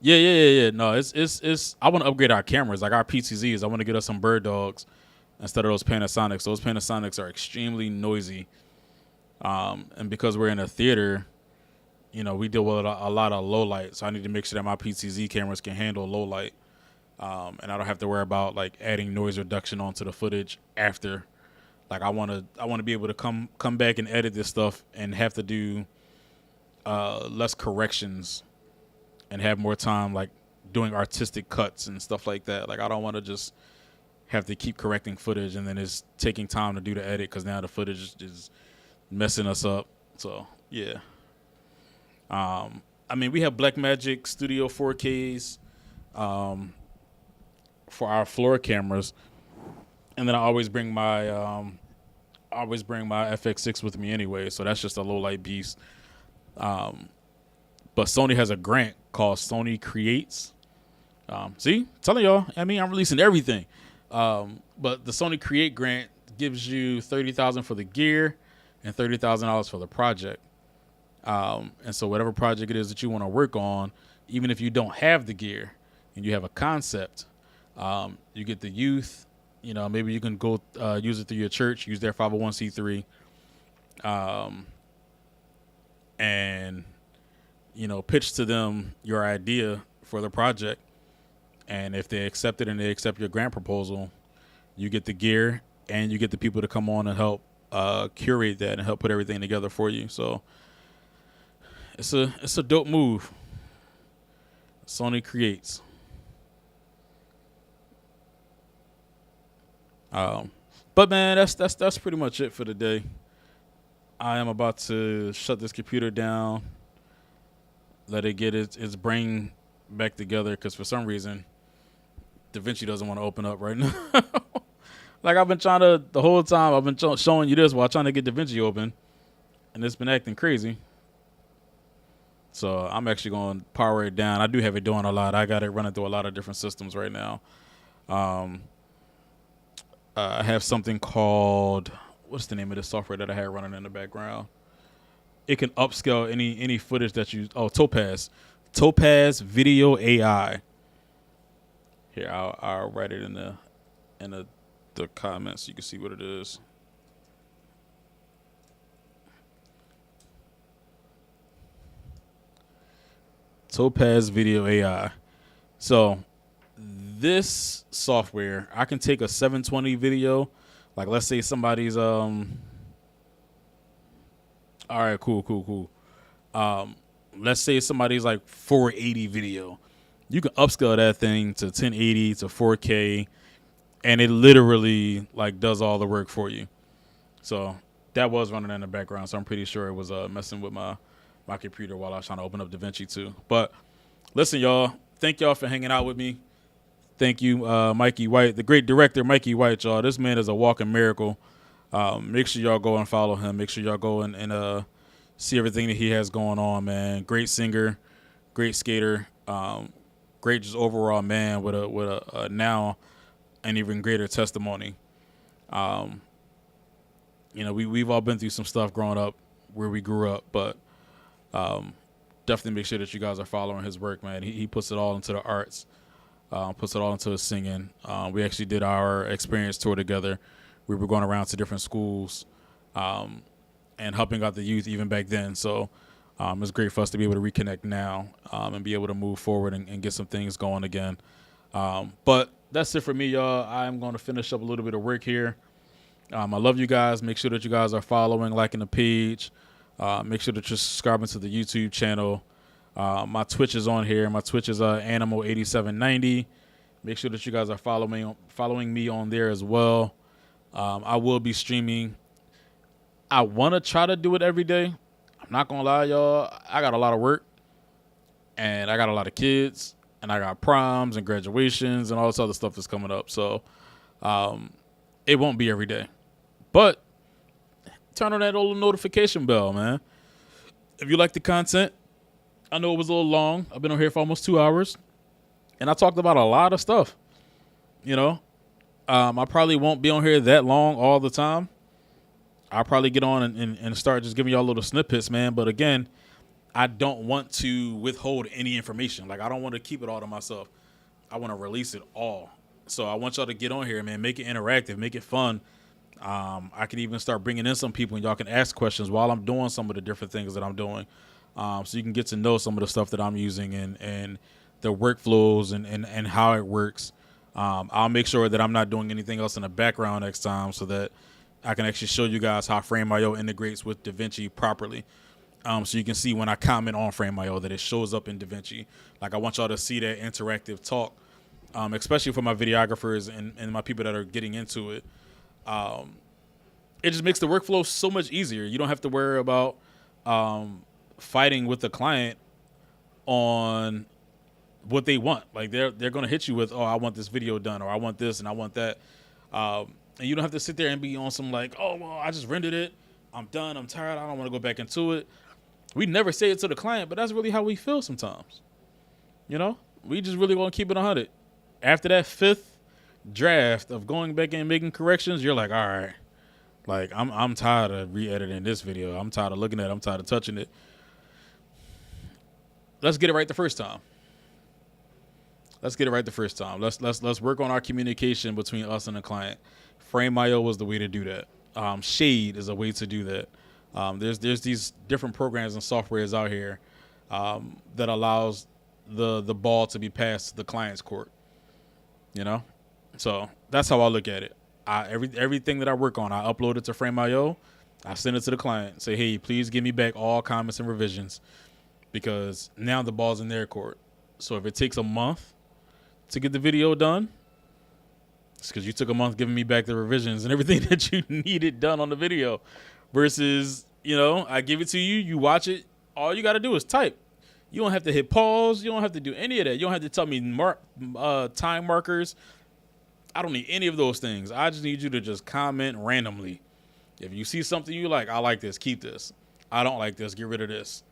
Yeah. No, it's. I want to upgrade our cameras, like our PTZs. I want to get us some Bird Dogs instead of those Panasonics. Those Panasonics are extremely noisy. And because we're in a theater, we deal with a lot of low light. So I need to make sure that my PTZ cameras can handle low light. And I don't have to worry about like adding noise reduction onto the footage after. Like I want to be able to come back and edit this stuff and have to do less corrections and have more time like doing artistic cuts and stuff like that. Like I don't want to just have to keep correcting footage and then it's taking time to do the edit because now the footage is messing us up. So yeah. I mean, we have Blackmagic Studio 4Ks for our floor cameras. And then I always bring my FX6 with me anyway, so that's just a low light beast. But Sony has a grant called Sony Creates. See, telling y'all, I'm releasing everything. But the Sony Create grant gives you $30,000 for the gear and $30,000 for the project. And so whatever project it is that you want to work on, even if you don't have the gear and you have a concept, you get the youth. Maybe you can go use it through your church, use their 501c3, and, pitch to them your idea for the project. And if they accept it and they accept your grant proposal, you get the gear and you get the people to come on and help curate that and help put everything together for you. So it's a dope move. Sony Creates. But man, that's pretty much it for today. I am about to shut this computer down, let it get its brain back together, because for some reason, DaVinci doesn't want to open up right now. Like I've been trying to, the whole time I've been showing you this while trying to get DaVinci open, and it's been acting crazy. So I'm actually going to power it down. I do have it doing a lot. I got it running through a lot of different systems right now. I have something called, what's the name of the software that I had running in the background? It can upscale any footage that you, Topaz Video AI. Here, I'll write it in the comments so you can see what it is. Topaz Video AI. So this software, I can take a 720 video, like let's say somebody's all right, cool. Let's say somebody's like 480 video. You can upscale that thing to 1080 to 4K, and it literally like does all the work for you. So that was running in the background, so I'm pretty sure it was messing with my computer while I was trying to open up DaVinci too. But listen, y'all, thank y'all for hanging out with me. Thank you, Mikey White, the great director, Mikey White, y'all. This man is a walking miracle. Make sure y'all go and follow him. Make sure y'all go and see everything that he has going on, man. Great singer, great skater, great just overall man with a now an even greater testimony. we've all been through some stuff growing up where we grew up, but definitely make sure that you guys are following his work, man. He puts it all into the arts, puts it all into his singing. We actually did our experience tour together. We were going around to different schools and helping out the youth even back then. So it's great for us to be able to reconnect now and be able to move forward and get some things going again. But that's it for me, y'all. I'm going to finish up a little bit of work here. I love you guys. Make sure that you guys are following, liking the page. Make sure that you're subscribing to the YouTube channel. My Twitch is on here. My Twitch is Animal8790. Make sure that you guys are following me on there as well. I will be streaming. I want to try to do it every day. I'm not going to lie, y'all. I got a lot of work, and I got a lot of kids, and I got proms and graduations and all this other stuff that's coming up. So it won't be every day. But turn on that old notification bell, man. If you like the content, I know it was a little long. I've been on here for almost 2 hours, and I talked about a lot of stuff. I probably won't be on here that long all the time. I'll probably get on and start just giving y'all little snippets, man. But again, I don't want to withhold any information. Like, I don't want to keep it all to myself. I want to release it all. So I want y'all to get on here, man. Make it interactive. Make it fun. I can even start bringing in some people, and y'all can ask questions while I'm doing some of the different things that I'm doing. So you can get to know some of the stuff that I'm using and the workflows and how it works. I'll make sure that I'm not doing anything else in the background next time so that I can actually show you guys how Frame.io integrates with DaVinci properly. So you can see when I comment on Frame.io that it shows up in DaVinci. Like, I want y'all to see that interactive talk, especially for my videographers and my people that are getting into it. It just makes the workflow so much easier. You don't have to worry about fighting with the client on what they want. Like, they're going to hit you with, oh, I want this video done, or I want this and I want that. And you don't have to sit there and be on some like, oh, well, I just rendered it. I'm done. I'm tired. I don't want to go back into it. We never say it to the client, but that's really how we feel sometimes. We just really want to keep it 100. After that 5th draft of going back and making corrections, you're like, all right, like I'm tired of re-editing this video. I'm tired of looking at it. I'm tired of touching it. Let's get it right the first time. Let's work on our communication between us and the client. Frame.io was the way to do that. Shade is a way to do that. There's these different programs and softwares out here that allows the ball to be passed to the client's court. So that's how I look at it. Everything that I work on, I upload it to Frame.io. I send it to the client. Say, hey, please give me back all comments and revisions, because now the ball's in their court. So if it takes a month to get the video done, it's because you took a month giving me back the revisions and everything that you needed done on the video. Versus, I give it to you, you watch it, all you got to do is type. You don't have to hit pause. You don't have to do any of that. You don't have to tell me time markers. I don't need any of those things. I just need you to just comment randomly. If you see something you like, I like this, keep this. I don't like this, get rid of this.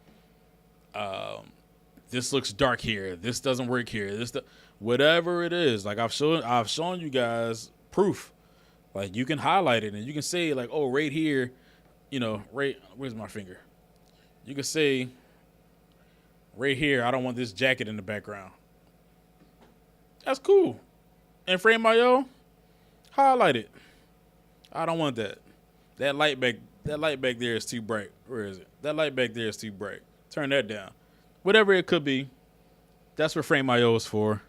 This looks dark here. This doesn't work here. Whatever it is. Like, I've shown you guys proof. Like, you can highlight it and you can say, like, oh, right here, where's my finger? You can say, right here, I don't want this jacket in the background. That's cool. And Frame.io, highlight it. I don't want that. That light back there is too bright. Where is it? That light back there is too bright. Turn that down. Whatever it could be, that's what Frame.io is for.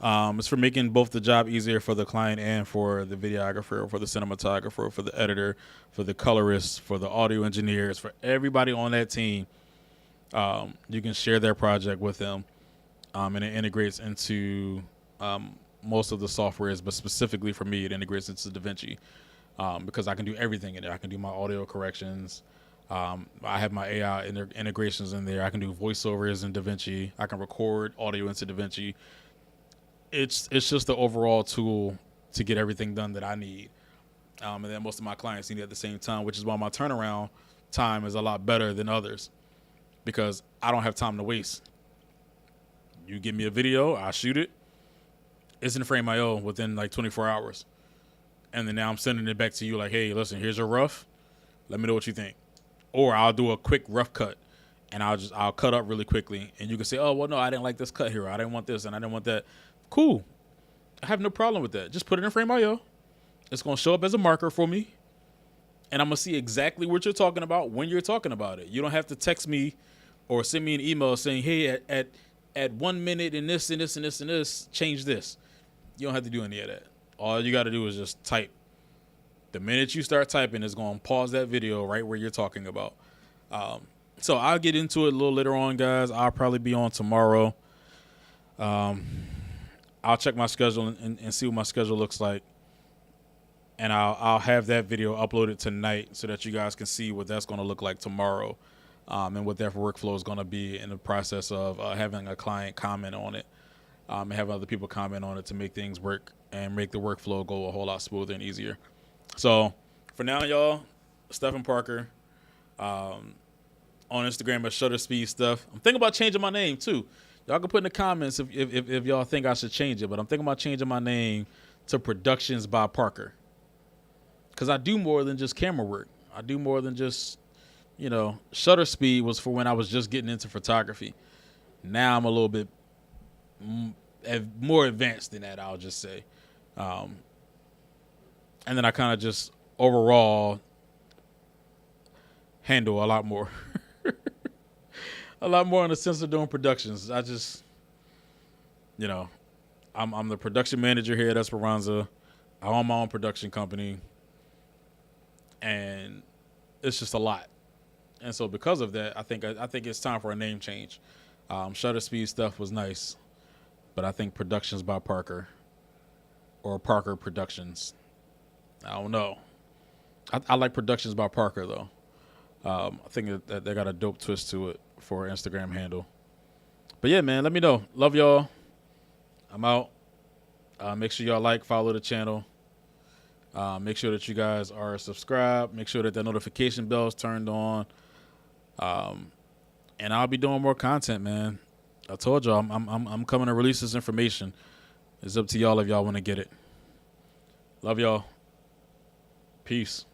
It's for making both the job easier for the client and for the videographer, or for the cinematographer, for the editor, for the colorist, for the audio engineers, for everybody on that team. You can share their project with them, and it integrates into most of the softwares, but specifically for me, it integrates into DaVinci because I can do everything in there. I can do my audio corrections. I have my AI integrations in there. I can do voiceovers in DaVinci. I can record audio into DaVinci. It's just the overall tool to get everything done that I need. And then most of my clients need it at the same time, which is why my turnaround time is a lot better than others, because I don't have time to waste. You give me a video, I shoot it. It's in Frame.io within like 24 hours. And then now I'm sending it back to you like, hey, listen, here's your rough. Let me know what you think. Or I'll do a quick rough cut, and I'll cut up really quickly, and you can say, oh, well, no, I didn't like this cut here. I didn't want this, and I didn't want that. Cool. I have no problem with that. Just put it in Frame.io. It's going to show up as a marker for me, and I'm going to see exactly what you're talking about when you're talking about it. You don't have to text me or send me an email saying, hey, at 1 minute and this and this and this and this, change this. You don't have to do any of that. All you got to do is just type. The minute you start typing, it's going to pause that video right where you're talking about. So I'll get into it a little later on, guys. I'll probably be on tomorrow. I'll check my schedule and see what my schedule looks like. And I'll have that video uploaded tonight so that you guys can see what that's going to look like tomorrow, and what that workflow is going to be in the process of having a client comment on it, and having other people comment on it to make things work and make the workflow go a whole lot smoother and easier. So for now, y'all, Stephen Parker, on Instagram at Shutter Speed Stuff. I'm thinking about changing my name too. Y'all can put in the comments if y'all think I should change it, but I'm thinking about changing my name to Productions by Parker. Because I do more than just camera work. I do more than just, Shutter Speed was for when I was just getting into photography. Now I'm a little bit more advanced than that, I'll just say. And then I kind of just overall handle a lot more. A lot more in the sense of doing productions. I just, I'm the production manager here at Esperanza. I own my own production company. And it's just a lot. And so because of that, I think it's time for a name change. Shutter Speed Stuff was nice, but I think Productions by Parker or Parker Productions. I don't know. I like Productions by Parker though. I think that they got a dope twist to it for an Instagram handle. But yeah, man, let me know. Love y'all. I'm out. Make sure y'all like, follow the channel. Make sure that you guys are subscribed. Make sure that the notification bell is turned on. And I'll be doing more content, man. I told y'all I'm coming to release this information. It's up to y'all if y'all want to get it. Love y'all. Peace.